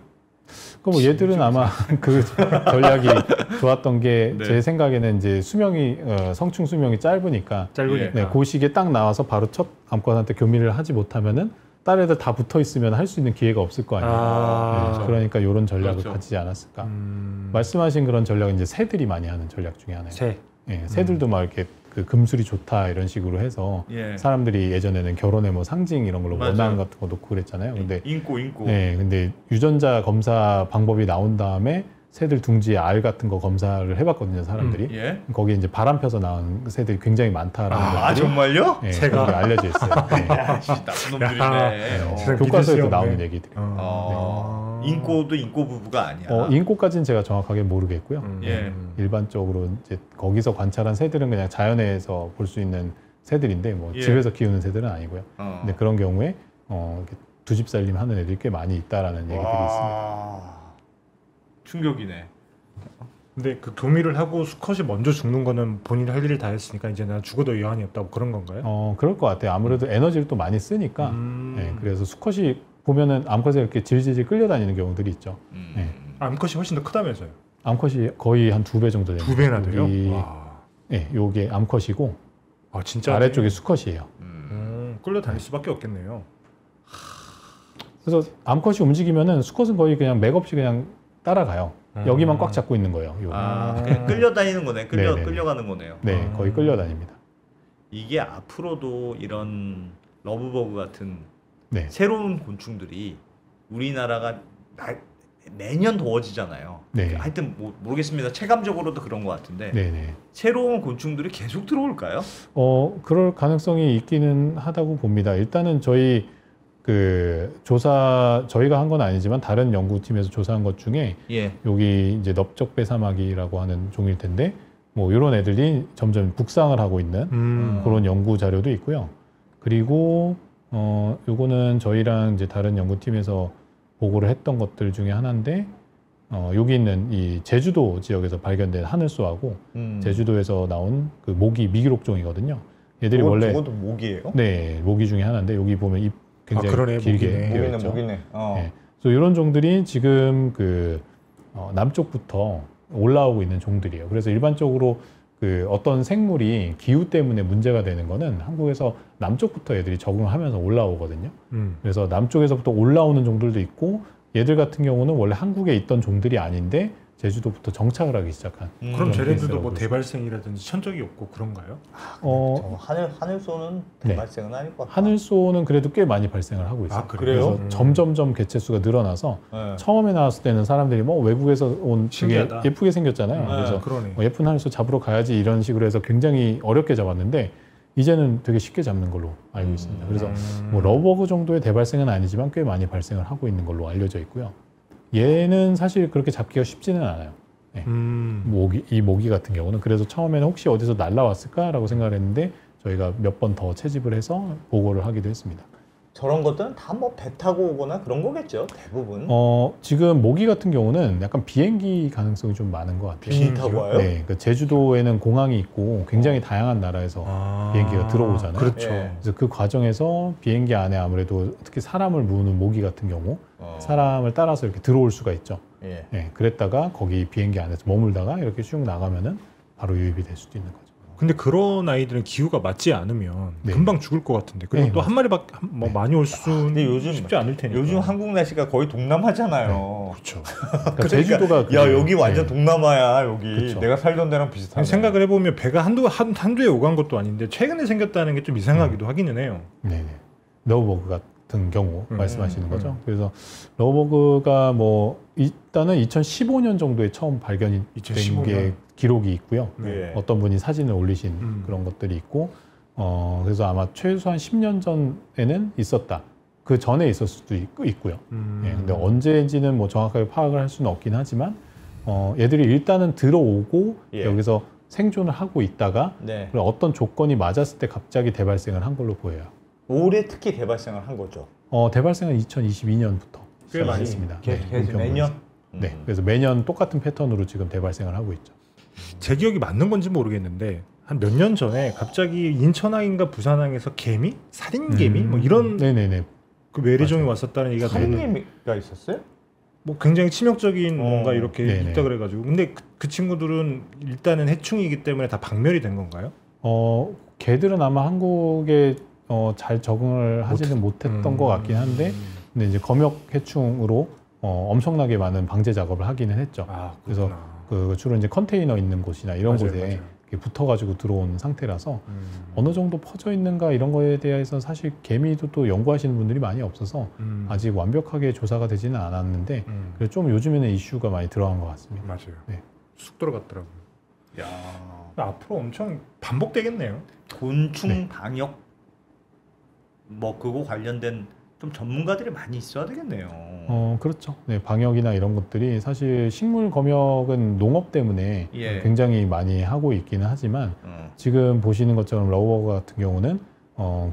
뭐 얘들은 아마 그 전략이 좋았던 게 제 네. 생각에는 이제 수명이 성충 수명이 짧으니까 짧으니까. 네, 그 시기에 딱 나와서 바로 첫 암컷한테 교미를 하지 못하면은 다른 애들 다 붙어 있으면 할 수 있는 기회가 없을 거 아니에요. 네, 그러니까 이런 전략을 그렇죠. 가지지 않았을까. 말씀하신 그런 전략은 이제 새들이 많이 하는 전략 중에 하나예요. 새. 네, 새들도 막 이렇게 그 금술이 좋다 이런 식으로 해서 예. 사람들이 예전에는 결혼의 뭐 상징 이런 걸로 맞아요. 원앙 같은 거 놓고 그랬잖아요. 근데 인고. 네, 근데 유전자 검사 방법이 나온 다음에 새들 둥지에 알 같은 거 검사를 해봤거든요, 사람들이. 예. 거기에 이제 바람 펴서 나온 새들이 굉장히 많다라는 아 것들이 정말요? 네, 새가? 그렇게 알려져 있어요. 네. 나쁜 놈들이네. 세상에 교과서에도 믿을 수 나오는 없네. 얘기들이. 인고도 인고 부부가 아니야. 인코까지는 제가 정확하게 모르겠고요. 예. 일반적으로 이제 거기서 관찰한 새들은 그냥 자연에서 볼 수 있는 새들인데 뭐 예. 집에서 키우는 새들은 아니고요. 근데 그런 경우에 이렇게 두 집 살림 하는 애들이 꽤 많이 있다라는 얘기들이 있습니다. 충격이네. 근데 그 교미를 하고 수컷이 먼저 죽는 거는 본인이 할 일을 다 했으니까 이제 난 죽어도 여한이 없다고 그런 건가요? 그럴 것 같아요. 아무래도 에너지를 또 많이 쓰니까. 네, 그래서 수컷이 보면은 암컷에 이렇게 질질질 끌려다니는 경우들이 있죠. 네. 암컷이 훨씬 더 크다면서요? 암컷이 거의 한 2배 정도 됩니다. 2배나 돼요? 여기, 와. 네, 요게 암컷이고 진짜 아래쪽이 수컷이에요. 끌려다닐 수밖에 없겠네요. 그래서 암컷이 움직이면은 수컷은 거의 그냥 맥없이 그냥 따라가요. 여기만 꽉 잡고 있는 거예요. 요거. 그냥 끌려다니는 거네. 네네네. 끌려가는 거네요. 네, 거의 끌려다닙니다. 이게 앞으로도 이런 러브버그 같은 네. 새로운 곤충들이 우리나라가 매년 더워지잖아요. 네. 하여튼 모르겠습니다. 체감적으로도 그런 것 같은데 네네. 새로운 곤충들이 계속 들어올까요? 그럴 가능성이 있기는 하다고 봅니다. 일단은 저희 그 조사 저희가 한 건 아니지만 다른 연구팀에서 조사한 것 중에 예. 여기 이제 넓적배사마귀라고 하는 종일 텐데 뭐 이런 애들이 점점 북상을 하고 있는 그런 연구 자료도 있고요. 그리고 요거는 저희랑 이제 다른 연구팀에서 보고를 했던 것들 중에 하나인데 여기 있는 이 제주도 지역에서 발견된 하늘소하고 제주도에서 나온 그 모기 미기록종이거든요. 얘들이 원래 저것도 모기예요? 네 모기 중에 하나인데 여기 보면 입 굉장히 그러네, 길게 모기네. 되어 있죠. 모기네. 네. 그래서 이런 종들이 지금 그 남쪽부터 올라오고 있는 종들이에요. 그래서 일반적으로 그 어떤 생물이 기후 때문에 문제가 되는 거는 한국에서 남쪽부터 애들이 적응하면서 올라오거든요. 그래서 남쪽에서부터 올라오는 종들도 있고 얘들 같은 경우는 원래 한국에 있던 종들이 아닌데 제주도부터 정착을 하기 시작한. 그럼 쟤네들도 뭐 케이스라고 대발생이라든지 천적이 없고 그런가요? 어, 하늘소는 네. 대발생은 아닐 것 같아요. 하늘소는 그래도 꽤 많이 발생을 하고 있어요. 아, 그래요? 그래서 점점점 개체수가 늘어나서 네. 처음에 나왔을 때는 사람들이 뭐 외국에서 온 되게 신기하다. 예쁘게 생겼잖아요. 네. 그래서 그러네. 뭐 예쁜 하늘소 잡으러 가야지 이런 식으로 해서 굉장히 어렵게 잡았는데 이제는 되게 쉽게 잡는 걸로 알고 있습니다. 그래서 뭐 러버그 정도의 대발생은 아니지만 꽤 많이 발생을 하고 있는 걸로 알려져 있고요. 얘는 사실 그렇게 잡기가 쉽지는 않아요. 네. 이 모기 같은 경우는 그래서 처음에는 혹시 어디서 날라왔을까라고 생각을 했는데 저희가 몇 번 더 채집을 해서 보고를 하기도 했습니다. 저런 것들은 다 뭐 배 타고 오거나 그런 거겠죠, 대부분. 지금 모기 같은 경우는 약간 비행기 가능성이 좀 많은 것 같아요. 비행기 타고 와요? 네, 그 제주도에는 공항이 있고 굉장히 다양한 나라에서 비행기가 들어오잖아요. 그렇죠. 예. 그래서 그 과정에서 비행기 안에 아무래도 특히 사람을 무는 모기 같은 경우 사람을 따라서 이렇게 들어올 수가 있죠. 예. 네, 그랬다가 거기 비행기 안에서 머물다가 이렇게 쭉 나가면은 바로 유입이 될 수도 있는 거죠. 근데 그런 아이들은 기후가 맞지 않으면 네. 금방 죽을 것 같은데. 그리고 네, 또 한 마리밖에 뭐 네. 많이 올 수 근데 요즘 쉽지 않을 테니까. 요즘 한국 날씨가 거의 동남아잖아요. 그렇죠. 그러니까 제주도가 야 그래요. 여기 완전 네. 동남아야 여기. 그쵸. 내가 살던 데랑 비슷하네. 생각을 해보면 배가 한두에 오간 것도 아닌데 최근에 생겼다는 게 좀 이상하기도 하기는 해요. 네네. 러버그 같은 경우 말씀하시는 거죠. 음. 그래서 러버그가 뭐 일단은 2015년 정도에 처음 발견이 된 2015년. 게 기록이 있고요. 예. 어떤 분이 사진을 올리신 그런 것들이 있고, 그래서 아마 최소한 10년 전에는 있었다. 그 전에 있었을 수도 있고요. 예, 근데 언제인지는 뭐 정확하게 파악을 할 수는 없긴 하지만, 얘들이 일단은 들어오고 예. 여기서 생존을 하고 있다가 네. 그리고 어떤 조건이 맞았을 때 갑자기 대발생을 한 걸로 보여요. 올해 특히 대발생을 한 거죠. 대발생은 2022년부터 꽤 많이 시작했습니다. 계속 매년. 네, 그래서 매년 똑같은 패턴으로 지금 대발생을 하고 있죠. 제 기억이 맞는 건지 모르겠는데 한 몇 년 전에 갑자기 인천항인가 부산항에서 개미? 살인개미? 뭐 이런 네네네. 그 외래종이 맞아요. 왔었다는 얘기가 살인개미가 있었어요? 뭐 굉장히 치명적인 뭔가 이렇게 네네. 있다 그래가지고 근데 그 친구들은 일단은 해충이기 때문에 다 박멸이 된 건가요? 걔들은 아마 한국에 잘 적응을 하지는 못했던 것 같긴 한데 근데 이제 검역 해충으로 엄청나게 많은 방제 작업을 하기는 했죠. 아, 그래서 그렇구나. 그 주로 이제 컨테이너 있는 곳이나 이런 맞아요, 곳에 맞아요. 이렇게 붙어가지고 들어온 상태라서 어느 정도 퍼져 있는가 이런 거에 대해서 사실 개미도 또 연구하시는 분들이 많이 없어서 아직 완벽하게 조사가 되지는 않았는데 그래서 좀 요즘에는 이슈가 많이 들어간 것 같습니다. 맞아요. 네. 쑥 들어갔더라고요. 야. 앞으로 엄청 반복되겠네요. 곤충 네. 방역 뭐 그거 관련된 좀 전문가들이 많이 있어야 되겠네요. 그렇죠. 네, 방역이나 이런 것들이 사실 식물 검역은 농업 때문에 예. 굉장히 많이 하고 있기는 하지만 지금 보시는 것처럼 러버그 같은 경우는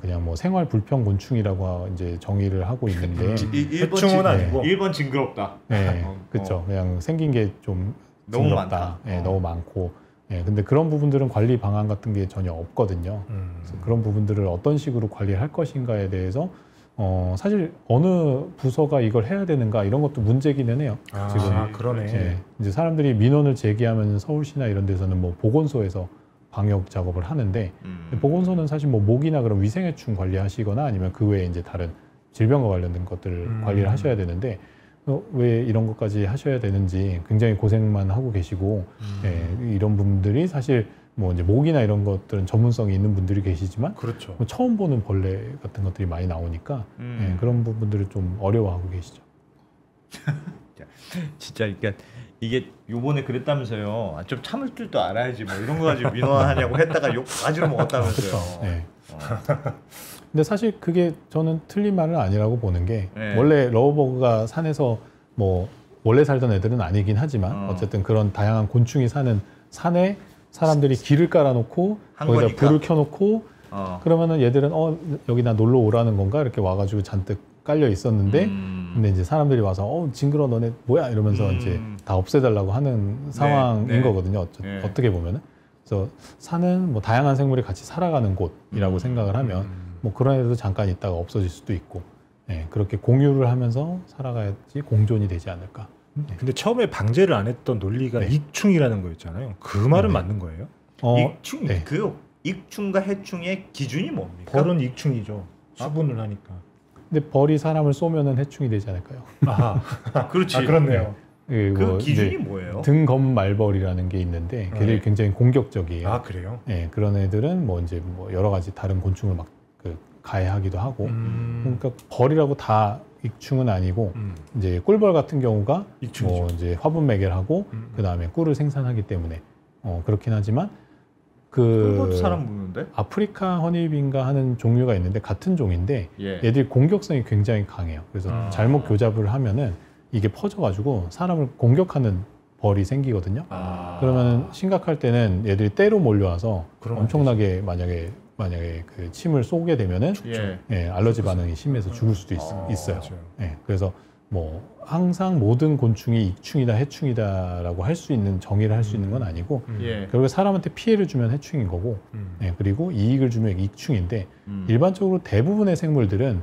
그냥 뭐 생활 불평 곤충이라고 이제 정의를 하고 있는데 해충은 아니고 1번 징그럽다. 네, 그렇죠. 그냥 생긴 게 좀 너무 징그럽다. 많다. 네, 너무 많고. 네, 근데 그런 부분들은 관리 방안 같은 게 전혀 없거든요. 그래서 그런 부분들을 어떤 식으로 관리를 할 것인가에 대해서 사실 어느 부서가 이걸 해야 되는가 이런 것도 문제기는 해요. 지금 그러네. 네, 이제 사람들이 민원을 제기하면 서울시나 이런 데서는 뭐 보건소에서 방역 작업을 하는데 보건소는 사실 뭐 모기나 그런 위생해충 관리하시거나 아니면 그 외에 이제 다른 질병과 관련된 것들을 관리를 하셔야 되는데 왜 이런 것까지 하셔야 되는지 굉장히 고생만 하고 계시고 예, 이런 분들이 사실 뭐 이제 모기나 이런 것들은 전문성이 있는 분들이 계시지만 그렇죠. 뭐 처음 보는 벌레 같은 것들이 많이 나오니까 예, 그런 부분들을 좀 어려워하고 계시죠. 진짜 이게 요번에 그랬다면서요. 좀 참을 줄도 알아야지 뭐 이런 거 가지고 민원하냐고 했다가 욕 바가지로 먹었다면서요. 네. 근데 사실 그게 저는 틀린 말은 아니라고 보는 게 네. 원래 러브버그가 산에서 뭐 원래 살던 애들은 아니긴 하지만 어쨌든 그런 다양한 곤충이 사는 산에 사람들이 길을 깔아놓고 한 거기다 거니까. 불을 켜놓고 그러면은 얘들은 여기 나 놀러 오라는 건가 이렇게 와가지고 잔뜩 깔려 있었는데 근데 이제 사람들이 와서 징그러 너네 뭐야 이러면서 이제 다 없애달라고 하는 상황인 네. 거거든요. 네. 어떻게 보면은 그래서 산은 뭐 다양한 생물이 같이 살아가는 곳이라고 생각을 하면 뭐 그런 애들도 잠깐 있다가 없어질 수도 있고 그렇게 공유를 하면서 살아가야지 공존이 되지 않을까. 근데 처음에 방제를 안 했던 논리가 네. 익충이라는 거였잖아요. 그 말은 네. 맞는 거예요? 익충 네. 그 익충과 해충의 기준이 뭡니까? 벌은 익충이죠. 수분을 하니까. 근데 벌이 사람을 쏘면은 해충이 되지 않을까요? 아하. 그렇지. 아, 그렇네요. 그 그 기준이 뭐예요? 등검 말벌이라는 게 있는데 걔들이 굉장히 공격적이에요. 아, 그래요? 그런 애들은 뭐 이제 뭐 여러 가지 다른 곤충을 막 가해하기도 하고. 그러니까 벌이라고 다 익충은 아니고 이제 꿀벌 같은 경우가 익충이죠. 뭐 이제 화분 매개하고 그 다음에 꿀을 생산하기 때문에 그렇긴 하지만 꿀벌도 사람 먹는데? 아프리카 허니비인가 하는 종류가 있는데 같은 종인데 예. 얘들이 공격성이 굉장히 강해요. 그래서 잘못 교잡을 하면은 이게 퍼져가지고 사람을 공격하는 벌이 생기거든요. 그러면 심각할 때는 얘들이 때로 몰려와서 그러면 엄청나게 만약에 그 침을 쏘게 되면은 알러지 반응이 심해서 죽을 수도 있어요. 맞아요. 그래서 뭐 항상 모든 곤충이 익충이다 해충이다라고 할 수 있는 정의를 할 수 있는 건 아니고 예. 결국에 사람한테 피해를 주면 해충인 거고 그리고 이익을 주면 익충인데 일반적으로 대부분의 생물들은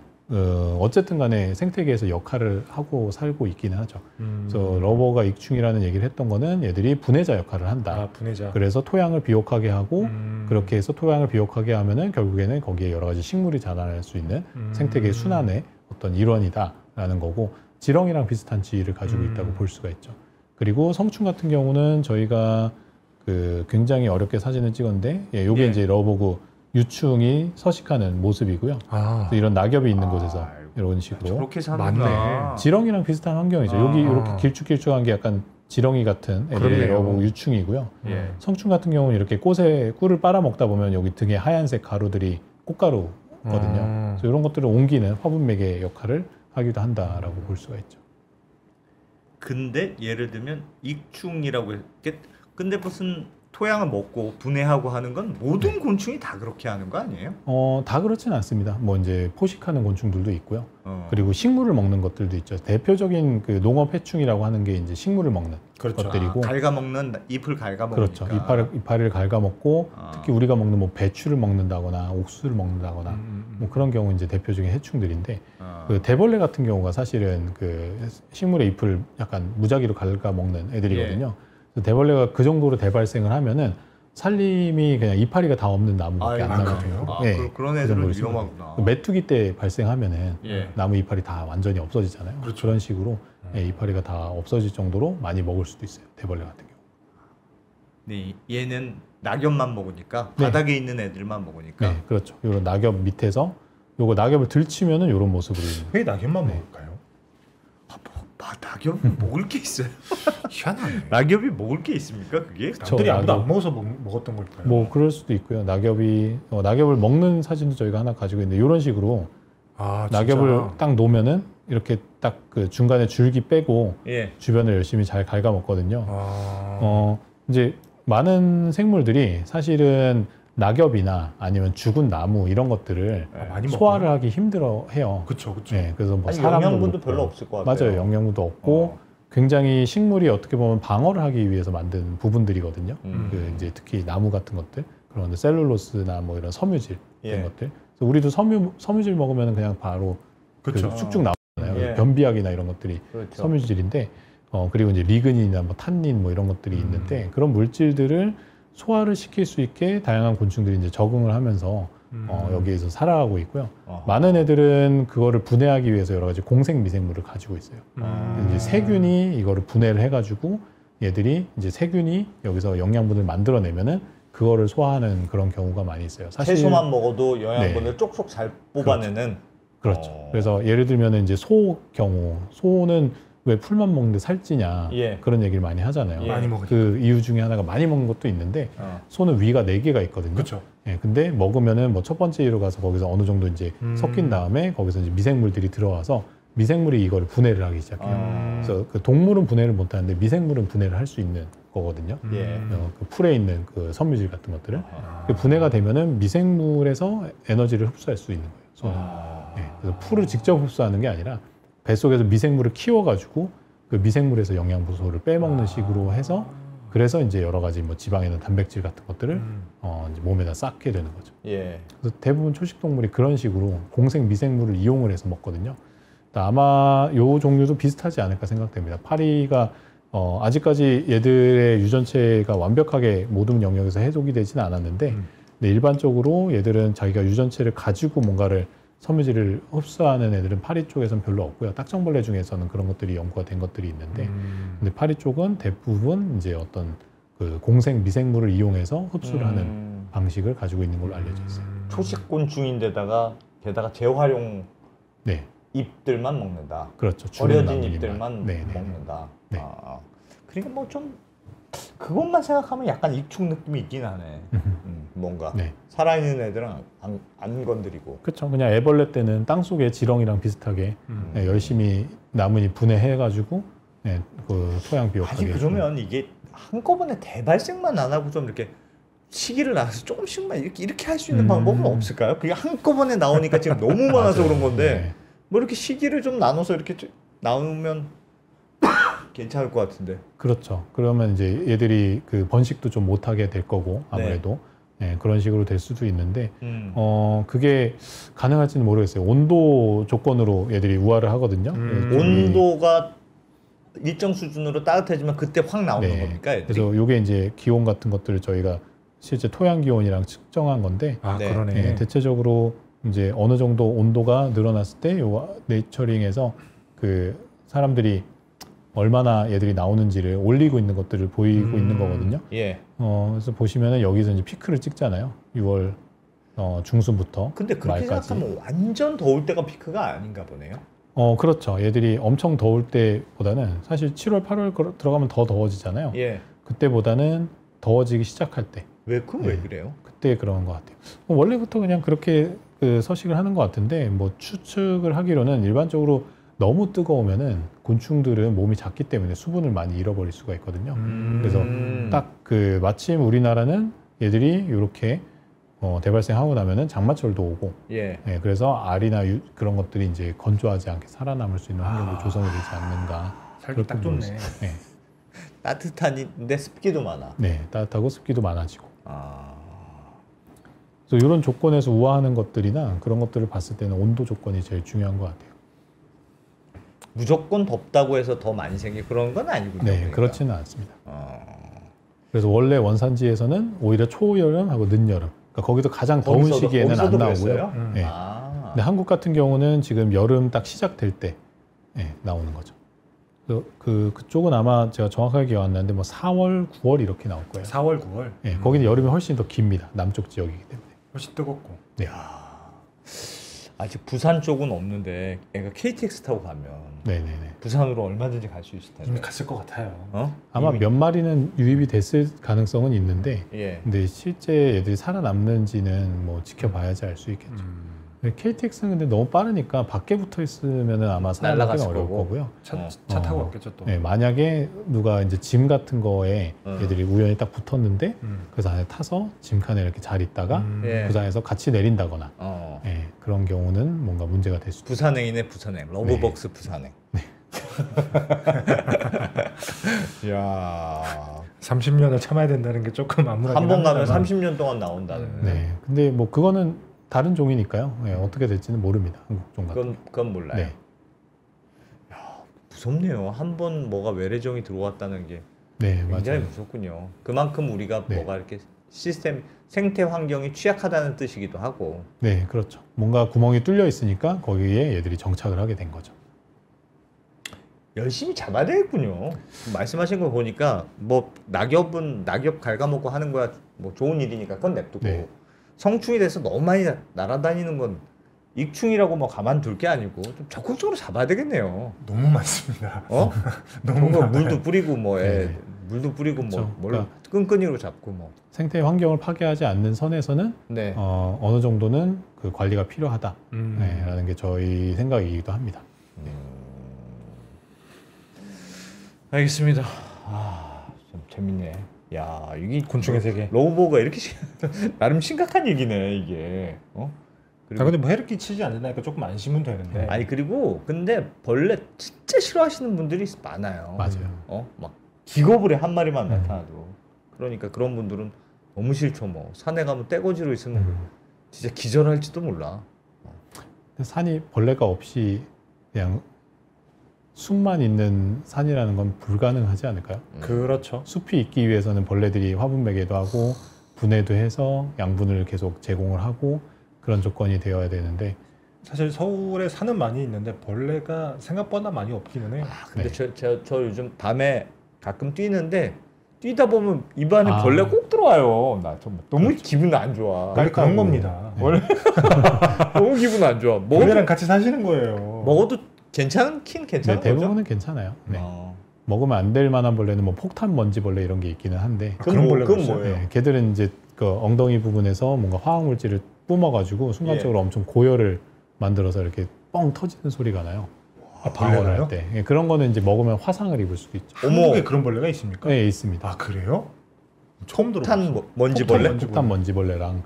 어쨌든 간에 생태계에서 역할을 하고 살고 있기는 하죠. 그래서 러버가 익충이라는 얘기를 했던 거는 얘들이 분해자 역할을 한다. 아, 분해자. 그래서 토양을 비옥하게 하고 그렇게 해서 토양을 비옥하게 하면은 결국에는 거기에 여러 가지 식물이 자라날 수 있는 생태계 순환의 어떤 일원이다라는 거고 지렁이랑 비슷한 지위를 가지고 있다고 볼 수가 있죠. 그리고 성충 같은 경우는 저희가 굉장히 어렵게 사진을 찍었는데 요게 예. 이제 러버그 유충이 서식하는 모습이고요. 그래서 이런 낙엽이 있는 곳에서 이런 식으로 저렇게 사는구나. 맞네. 지렁이랑 비슷한 환경이죠. 여기 이렇게 길쭉길쭉한 게 약간 지렁이 같은 애들이 그러네요. 러버그 유충이고요. 예. 성충 같은 경우는 이렇게 꽃에 꿀을 빨아먹다 보면 여기 등에 하얀색 가루들이 꽃가루거든요. 그래서 이런 것들을 옮기는 화분 매개 역할을 하기도 한다라고 볼 수가 있죠. 근데 예를 들면 익충이라고 했게 근데 무슨 토양을 먹고 분해하고 하는 건 모든 곤충이 다 그렇게 하는 거 아니에요? 다 그렇진 않습니다. 뭐 이제 포식하는 곤충들도 있고요. 어. 그리고 식물을 먹는 것들도 있죠. 대표적인 그 농업 해충이라고 하는 게 이제 식물을 먹는 그렇죠. 것들이고, 갉아먹는 잎을 갉아먹으니까. 그렇죠. 이파리를 갉아먹고 아. 특히 우리가 먹는 뭐 배추를 먹는다거나 옥수수를 먹는다거나 뭐 그런 경우 이제 대표적인 해충들인데 그 대벌레 같은 경우가 사실은 그 식물의 잎을 약간 무작위로 갉아먹는 애들이거든요. 그래서 대벌레가 그 정도로 대발생을 하면은 산림이 그냥 이파리가 다 없는 나무밖에 안 남을 그래요? 정도로. 아, 그런 그 애들은 정도로 위험하구나. 메뚜기 때 발생하면은 예. 나무 이파리 다 완전히 없어지잖아요. 그렇죠. 그런 식으로 이파리가 다 없어질 정도로 많이 먹을 수도 있어요. 대벌레 같은 경우. 네, 얘는 낙엽만 먹으니까 네. 바닥에 있는 애들만 먹으니까. 네, 그렇죠. 이런 낙엽 밑에서 요거 낙엽을 들치면은 이런 모습으로. 왜 낙엽만 네. 먹을까요? 낙엽이 먹을 게 있어요? 희한하네. 낙엽이 먹을 게 있습니까? 그게? 남들이 아무도 낙엽. 안 먹어서 먹었던 걸까요? 뭐 그럴 수도 있고요. 낙엽을 먹는 사진도 저희가 하나 가지고 있는데 이런 식으로 아, 진짜? 낙엽을 딱 놓으면은 이렇게 딱 그 중간에 줄기 빼고 예. 주변을 열심히 잘 갉아먹거든요. 아, 이제 많은 생물들이 사실은 낙엽이나 아니면 죽은 나무 이런 것들을 많이 소화를 먹어요? 하기 힘들어해요. 그쵸. 네, 그래서 뭐 아니, 사람도 영양분도 그렇고. 별로 없을 것 같아요. 맞아요, 영양분도 없고 굉장히 식물이 어떻게 보면 방어를 하기 위해서 만든 부분들이거든요. 그 이제 특히 나무 같은 것들, 그런 셀룰로스나 뭐 이런 섬유질 예. 이런 것들. 그래서 우리도 섬유질 먹으면 그냥 바로 그쵸. 그 쭉쭉 나오잖아요. 예. 변비약이나 이런 것들이 그렇죠. 섬유질인데, 그리고 이제 리그닌이나 뭐 탄닌 뭐 이런 것들이 있는데 그런 물질들을 소화를 시킬 수 있게 다양한 곤충들이 이제 적응을 하면서 여기에서 살아가고 있고요. 어허. 많은 애들은 그거를 분해하기 위해서 여러 가지 공생 미생물을 가지고 있어요. 이제 세균이 이거를 분해를 해가지고 얘들이 이제 세균이 여기서 영양분을 만들어내면은 그거를 소화하는 그런 경우가 많이 있어요. 사실 채소만 먹어도 영양분을 쪽쪽 잘 뽑아내는. 그렇죠. 그래서 예를 들면 이제 소 경우, 소는 왜 풀만 먹는데 살찌냐 예. 그런 얘기를 많이 하잖아요. 예. 많이 먹으니까. 그 이유 중에 하나가 많이 먹는 것도 있는데 소는 위가 4개가 있거든요. 그렇죠. 예, 근데 먹으면은 뭐 첫 번째 이로 가서 거기서 어느 정도 이제 섞인 다음에 거기서 이제 미생물들이 들어와서 미생물이 이거를 분해를 하기 시작해요. 그래서 그 동물은 분해를 못 하는데 미생물은 분해를 할 수 있는 거거든요. 예. 그 풀에 있는 그 섬유질 같은 것들을 그 분해가 되면은 미생물에서 에너지를 흡수할 수 있는 거예요. 소는. 예, 그래서 풀을 직접 흡수하는 게 아니라 뱃속에서 미생물을 키워가지고 그 미생물에서 영양분소를 빼먹는 식으로 해서 그래서 이제 여러 가지 뭐 지방이나 단백질 같은 것들을 이제 몸에다 쌓게 되는 거죠. 예. 그래서 대부분 초식 동물이 그런 식으로 공생 미생물을 이용을 해서 먹거든요. 아마 요 종류도 비슷하지 않을까 생각됩니다. 파리가 아직까지 얘들의 유전체가 완벽하게 모든 영역에서 해독이 되지는 않았는데 근데 일반적으로 얘들은 자기가 유전체를 가지고 뭔가를 섬유질을 흡수하는 애들은 파리 쪽에서는 별로 없고요. 딱정벌레 중에서는 그런 것들이 연구가 된 것들이 있는데 근데 파리 쪽은 대부분 이제 어떤 그 공생 미생물을 이용해서 흡수를 하는 방식을 가지고 있는 걸로 알려져 있어요. 초식곤충인데다가 게다가 재활용 네, 잎들만 먹는다. 그렇죠. 버려진 남은 잎들만 네, 네. 먹는다. 네. 그러니까 뭐 좀 그것만 생각하면 약간 익축 느낌이 있긴 하네. 뭔가 네. 살아있는 애들은 안 건드리고. 그렇죠. 그냥 애벌레 때는 땅 속에 지렁이랑 비슷하게 네, 열심히 나무니 분해해가지고 네, 그 토양 비옥하게. 아니 그러면 이게 한꺼번에 대발생만 안 하고 좀 이렇게 시기를 나눠서 조금씩만 이렇게 할 수 있는 방법은 없을까요? 그게 한꺼번에 나오니까 지금 너무 많아서 그런 건데 네. 뭐 이렇게 시기를 좀 나눠서 이렇게 나누면 괜찮을 것 같은데. 그렇죠. 그러면 이제 얘들이 그 번식도 좀 못하게 될 거고 아무래도 네, 그런 식으로 될 수도 있는데 그게 가능할지는 모르겠어요. 온도 조건으로 얘들이 우화를 하거든요. 온도가 일정 수준으로 따뜻해지면 그때 확 나오는 네. 겁니까? 애들이? 그래서 요게 이제 기온 같은 것들을 저희가 실제 토양 기온이랑 측정한 건데 아 네. 그러네. 네, 대체적으로 이제 어느 정도 온도가 늘어났을 때 요 네이처링에서 그 사람들이 얼마나 얘들이 나오는지를 올리고 있는 것들을 보이고 있는 거거든요. 예. 그래서 보시면은 여기서 이제 피크를 찍잖아요. 6월 중순부터 근데 그렇게 말까지. 생각하면 완전 더울 때가 피크가 아닌가 보네요. 그렇죠. 얘들이 엄청 더울 때보다는 사실 7월, 8월 들어가면 더 더워지잖아요. 예. 그때보다는 더워지기 시작할 때 왜 그래요? 그때 그런 것 같아요. 원래부터 그냥 그렇게 그 서식을 하는 것 같은데 뭐 추측을 하기로는 일반적으로 너무 뜨거우면은 곤충들은 몸이 작기 때문에 수분을 많이 잃어버릴 수가 있거든요. 그래서 딱 그 마침 우리나라는 얘들이 이렇게 대발생하고 나면은 장마철도 오고, 예. 네, 그래서 알이나 그런 것들이 이제 건조하지 않게 살아남을 수 있는 환경도 조성이 되지 않는가. 살기 딱 그렇게 좋네. 보여서. 네, 따뜻한데 습기도 많아. 네, 따뜻하고 습기도 많아지고. 아. 그래서 이런 조건에서 우아하는 것들이나 그런 것들을 봤을 때는 온도 조건이 제일 중요한 것 같아요. 무조건 덥다고 해서 더 많이 생기 그런 건 아니군요. 네, 그러니까. 그렇지는 않습니다. 그래서 원래 원산지에서는 오히려 초여름하고 늦여름, 그러니까 거기도 가장 더운 시기에는 안 거기서도 나오고요. 그랬어요? 네. 아. 근데 한국 같은 경우는 지금 여름 딱 시작될 때 나오는 거죠. 그쪽은 아마 제가 정확하게 기억 안 나는데 뭐 4월, 9월 이렇게 나올 거예요. 4월, 9월. 네, 거기는 여름이 훨씬 더 깁니다. 남쪽 지역이기 때문에. 훨씬 뜨겁고. 네. 아직 부산 쪽은 없는데 애가 KTX 타고 가면 네네네. 부산으로 얼마든지 갈 수 있을 텐데. 이미 갔을 것 같아요. 아마 이미? 몇 마리는 유입이 됐을 가능성은 있는데, 예. 근데 실제 애들이 살아남는지는 뭐 지켜봐야지 알 수 있겠죠. KTX는 근데 너무 빠르니까 밖에 붙어 있으면은 아마 살아남기는 날아갔을 어려울 거고. 거고요. 차 타고 왔겠죠 또. 네, 만약에 누가 이제 짐 같은 거에 애들이 우연히 딱 붙었는데 그래서 안에 타서 짐칸에 이렇게 잘 있다가 예. 부산에서 같이 내린다거나 그런 경우는 뭔가 문제가 될 수도 있어요. 부산행이네 부산행. 러브벅스 부산행. 네. 이야. 30년을 참아야 된다는 게 조금 암울하긴 한 번 가면 합니다만. 30년 동안 나온다는. 네, 근데 뭐 그거는 다른 종이니까요. 네, 어떻게 될지는 모릅니다. 한국 종 같은. 그건 몰라요. 네. 무섭네요. 한 번 뭐가 외래종이 들어왔다는 게 네, 굉장히 맞아요. 무섭군요. 그만큼 우리가 네. 뭐가 이렇게 시스템 생태 환경이 취약하다는 뜻이기도 하고. 네, 그렇죠. 뭔가 구멍이 뚫려 있으니까 거기에 얘들이 정착을 하게 된 거죠. 열심히 잡아야 되겠군요. 말씀하신 거 보니까 뭐 낙엽은 낙엽 갉아먹고 하는 거야 뭐 좋은 일이니까 그건 냅두고 네. 성충이 돼서 너무 많이 날아다니는 건 익충이라고 뭐 가만둘 게 아니고 좀 적극적으로 잡아야 되겠네요. 너무 많습니다. 어? 너무 뭐 많아요. 물도 뿌리고 뭐 네. 물도 뿌리고 그렇죠. 뭐 뭘 그러니까 끈끈이로 잡고 뭐. 생태 환경을 파괴하지 않는 선에서는 네. 어느 정도는 그 관리가 필요하다라는 음. 게 저희 생각이기도 합니다. 알겠습니다. 좀 재밌네. 야, 이게 곤충의 세계. 러브버거가 이렇게 나름 심각한 얘기네 이게. 그리고 근데 뭐 해를 끼치지 않는다니까 조금 안심은 되는데. 아니 그리고 근데 벌레 진짜 싫어하시는 분들이 많아요. 맞아요. 막 기겁을 해 한 마리만 나타나도. 그러니까 그런 분들은 너무 싫죠. 뭐 산에 가면 떼거지로 있으면 진짜 기절할지도 몰라. 근데 산이 벌레가 없이 그냥 숲만 있는 산이라는 건 불가능하지 않을까요? 그렇죠. 숲이 있기 위해서는 벌레들이 화분 매개도 하고 분해도 해서 양분을 계속 제공을 하고 그런 조건이 되어야 되는데 사실 서울에 산은 많이 있는데 벌레가 생각보다 많이 없기는 해요. 근데 네. 저 요즘 밤에 가끔 뛰는데 뛰다 보면 입안에 아. 벌레 꼭 들어와요. 나 정말 너무 기분 안 좋아. 원래 그런 겁니다. 원래 너무 기분 안 좋아. 벌레랑 같이 사시는 거예요. 먹어도 괜찮긴 괜찮은 네, 거죠? 대부분은 괜찮아요. 네. 어. 먹으면 안 될 만한 벌레는 뭐 폭탄 먼지 벌레 이런 게 있기는 한데 그런 벌레가 그건 있어요? 뭐예요? 네, 걔들은 이제 그 엉덩이 부분에서 뭔가 화학 물질을 뿜어가지고 순간적으로 엄청 고열을 만들어서 이렇게 뻥 터지는 소리가 나요. 방어를 벌레가요? 할 때. 예, 그런 거는 이제 먹으면 화상을 입을 수도 있죠. 한국에 그런 벌레가 있습니까? 네, 있습니다. 아 그래요? 처음 들어봤어요. 폭탄 먼지벌레? 폭탄 먼지벌레랑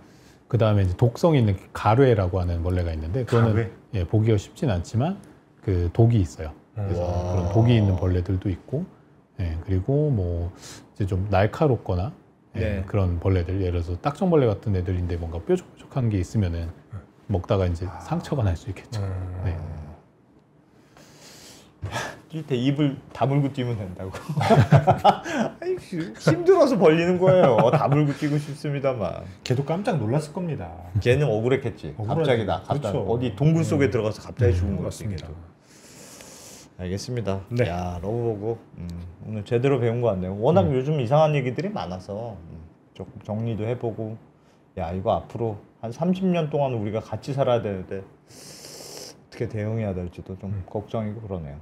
그 다음에 이제 독성 있는 가뢰라고 하는 벌레가 있는데 그거는 가뢰? 예, 보기가 쉽진 않지만 그 독이 있어요. 그래서 와. 그런 독이 있는 벌레들도 있고, 예, 그리고 뭐 이제 좀 날카롭거나 예, 네. 그런 벌레들, 예를 들어서 딱정벌레 같은 애들인데 뭔가 뾰족뾰족한 게 있으면은 먹다가 이제 상처가 날 수 있겠죠. 네. 뛸 때 입을 다물고 뛰면 된다고. 아이, 힘들어서 벌리는 거예요. 다물고 뛰고 싶습니다만. 걔도 깜짝 놀랐을 겁니다. 걔는 억울했겠지. 억울하죠. 갑자기 갑자기 그렇죠. 어디 동굴 속에 들어가서 갑자기 죽은 거 맞습니다. 같습니다. 알겠습니다. 네. 야, 러브버거 오늘 제대로 배운 것 같네요. 워낙 요즘 이상한 얘기들이 많아서 조금 정리도 해보고, 야, 이거 앞으로 한 30년 동안 우리가 같이 살아야 되는데 어떻게 대응해야 될지도 좀 걱정이고 그러네요.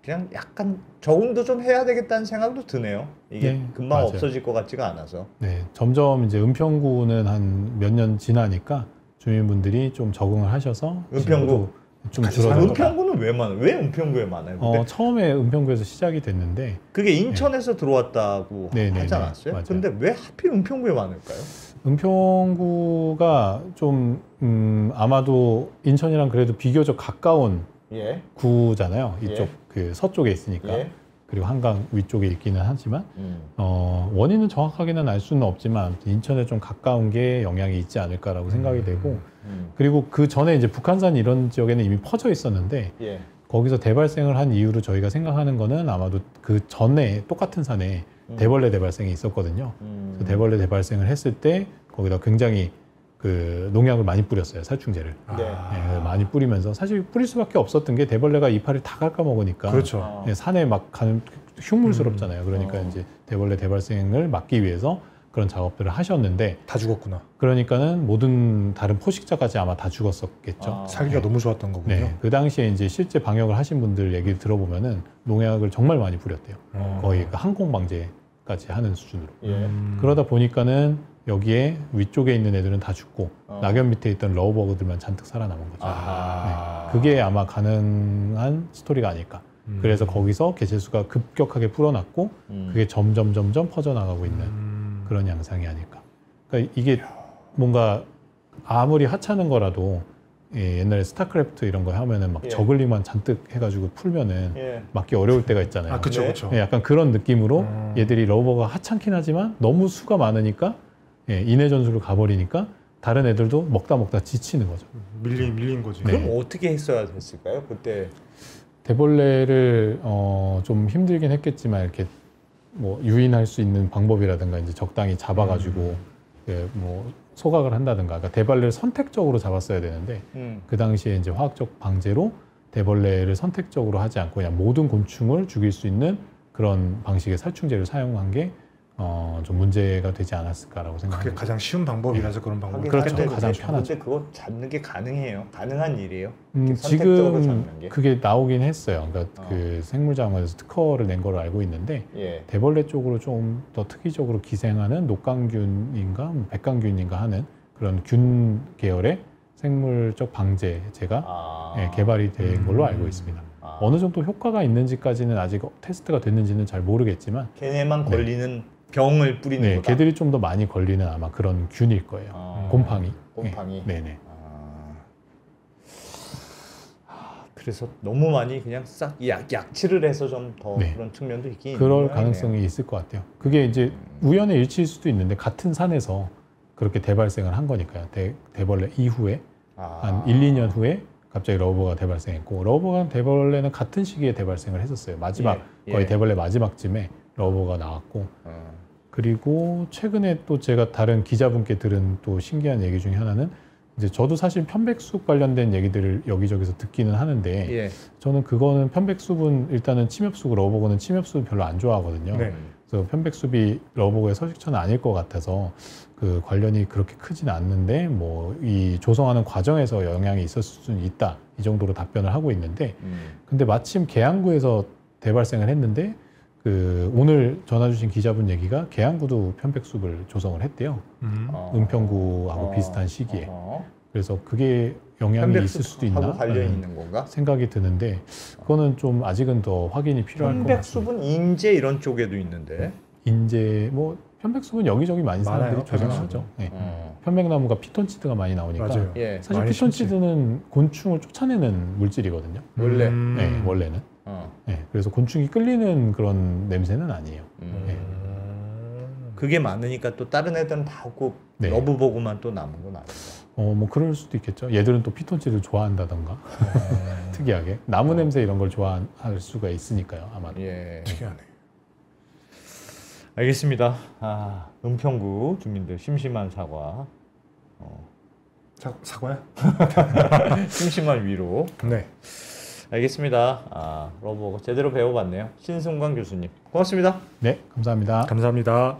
그냥 약간 적응도 좀 해야 되겠다는 생각도 드네요. 이게 네, 금방 맞아요. 없어질 것 같지가 않아서. 네, 점점 이제 은평구는 한 몇 년 지나니까 주민분들이 좀 적응을 하셔서 은평구? 좀 같이 줄어든 사는 것 은평구는 왜 많아요? 왜 은평구에 많아요? 근데 처음에 은평구에서 시작이 됐는데 그게 인천에서 들어왔다고 네네네, 하지 않았어요? 맞아요. 근데 왜 하필 은평구에 많을까요? 은평구가 좀 아마도 인천이랑 그래도 비교적 가까운 예. 구잖아요. 이쪽 예. 그 서쪽에 있으니까. 예. 그리고 한강 위쪽에 있기는 하지만 음. 원인은 정확하게는 알 수는 없지만 아무튼 인천에 좀 가까운 게 영향이 있지 않을까라고 생각이 되고, 그리고 그 전에 이제 북한산 이런 지역에는 이미 퍼져 있었는데 예. 거기서 대발생을 한 이유로 저희가 생각하는 거는 아마도 그 전에 똑같은 산에 대벌레 대발생이 있었거든요. 그 대벌레 대발생을 했을 때 거기다 굉장히 그 농약을 많이 뿌렸어요. 살충제를. 네. 예, 많이 뿌리면서 사실 뿌릴 수밖에 없었던 게 대벌레가 이파리를 다 갉아먹으니까 그렇죠. 예, 산에 막 가는 흉물스럽잖아요. 그러니까 어. 이제 대벌레 대발생을 막기 위해서 그런 작업들을 하셨는데, 다 죽었구나. 그러니까는 모든 다른 포식자까지 아마 다 죽었었겠죠. 아. 살기가 너무 좋았던 거군요. 네, 그 당시에 이제 실제 방역을 하신 분들 얘기를 들어보면은 농약을 정말 많이 뿌렸대요. 거의 그 항공 방제까지 하는 수준으로. 예. 그러다 보니까는 여기에 위쪽에 있는 애들은 다 죽고 낙엽 밑에 있던 러브버그들만 잔뜩 살아남은 거죠. 아하. 네, 그게 아마 가능한 스토리가 아닐까. 그래서 거기서 개체수가 급격하게 불어났고 그게 점점 퍼져나가고 있는 그런 양상이 아닐까. 그러니까 이게 뭔가 아무리 하찮은 거라도 옛날에 스타크래프트 이런 거 하면은 막 예. 저글링만 잔뜩 해가지고 풀면은 예. 막기 어려울 때가 있잖아요. 아 그렇죠, 네. 그렇죠. 예, 약간 그런 느낌으로 얘들이 러버가 하찮긴 하지만 너무 수가 많으니까 인해 전술로 가버리니까 다른 애들도 먹다 지치는 거죠. 밀린 거지. 네. 그럼 어떻게 했어야 됐을까요? 그때 대벌레를 좀 힘들긴 했겠지만 이렇게 뭐 유인할 수 있는 방법이라든가 이제 적당히 잡아가지고 뭐 소각을 한다든가, 그러니까 대벌레를 선택적으로 잡았어야 되는데 그 당시에 이제 화학적 방제로 대벌레를 선택적으로 하지 않고 그냥 모든 곤충을 죽일 수 있는 그런 방식의 살충제를 사용한 게 좀 문제가 되지 않았을까라고 그게 생각합니다. 가장 쉬운 방법이라서 그런 방법. 하긴 그렇죠. 근데 가장 근데 편하죠. 그거 잡는 게 가능해요. 가능한 일이에요. 선택적으로 지금 잡는 게. 그게 나오긴 했어요. 그러니까 그 생물자원에서 특허를 낸 걸로 알고 있는데 예. 대벌레 쪽으로 좀 더 특이적으로 기생하는 녹강균인가 백강균인가 하는 그런 균 계열의 생물적 방제제가 예, 개발이 된 걸로 알고 있습니다. 어느 정도 효과가 있는지까지는 아직 테스트가 됐는지는 잘 모르겠지만 걔네만 네. 걸리는 병을 뿌리는 네, 거다. 걔들이 좀 더 많이 걸리는 아마 그런 균일 거예요. 곰팡이. 곰팡이. 네, 네. 그래서 너무 많이 그냥 싹 약치를 해서 좀 더 네. 그런 측면도 있긴 그럴 있는 가능성이 있을 것 같아요. 그게 이제 우연의 일치일 수도 있는데 같은 산에서 그렇게 대발생을 한 거니까요. 대벌레 이후에 한 1, 2년 후에 갑자기 러버가 대발생했고 러버가 대벌레는 같은 시기에 대발생을 했었어요. 마지막 거의 대벌레 마지막쯤에 러버가 나왔고 그리고 최근에 또 제가 다른 기자분께 들은 또 신기한 얘기 중에 하나는 이제 저도 사실 편백숲 관련된 얘기들을 여기저기서 듣기는 하는데 예. 저는 그거는 편백숲은 일단은 침엽숲 러버거는 침엽숲을 별로 안 좋아하거든요. 네. 그래서 편백숲이 러버거의 서식처는 아닐 것 같아서 그 관련이 그렇게 크진 않는데 뭐 이 조성하는 과정에서 영향이 있었을 수는 있다 이 정도로 답변을 하고 있는데 근데 마침 계양구에서 대발생을 했는데 그 오늘 전화 주신 기자분 얘기가 계양구도 편백숲을 조성을 했대요. 은평구하고 비슷한 시기에. 그래서 그게 영향이 있을 수도 있나 관련이 있는 건가? 생각이 드는데 그거는 좀 아직은 더 확인이 필요할 것 같습니다. 편백숲은 인제 이런 쪽에도 있는데. 인제 뭐 편백숲은 여기저기 많이 사람들이 많아요, 조성하죠. 네. 편백나무가 피톤치드가 많이 나오니까 맞아요. 예. 사실 많이 피톤치드는 곤충을 쫓아내는 물질이거든요. 원래. 네, 원래는. 네, 그래서 곤충이 끌리는 그런 냄새는 아니에요. 네. 그게 많으니까 또 다른 애들은 다 없고 네. 러브버그만 또 남은 건 아닌가. 뭐 그럴 수도 있겠죠. 얘들은 또 피톤치드를 좋아한다던가 특이하게 나무 냄새 이런 걸 좋아할 수가 있으니까요. 아마. 예. 특이하네. 알겠습니다. 은평구 주민들 심심한 사과, 사과야? 심심한 위로. 네. 알겠습니다. 러브버거 제대로 배워봤네요. 신승관 교수님 고맙습니다. 네, 감사합니다. 감사합니다.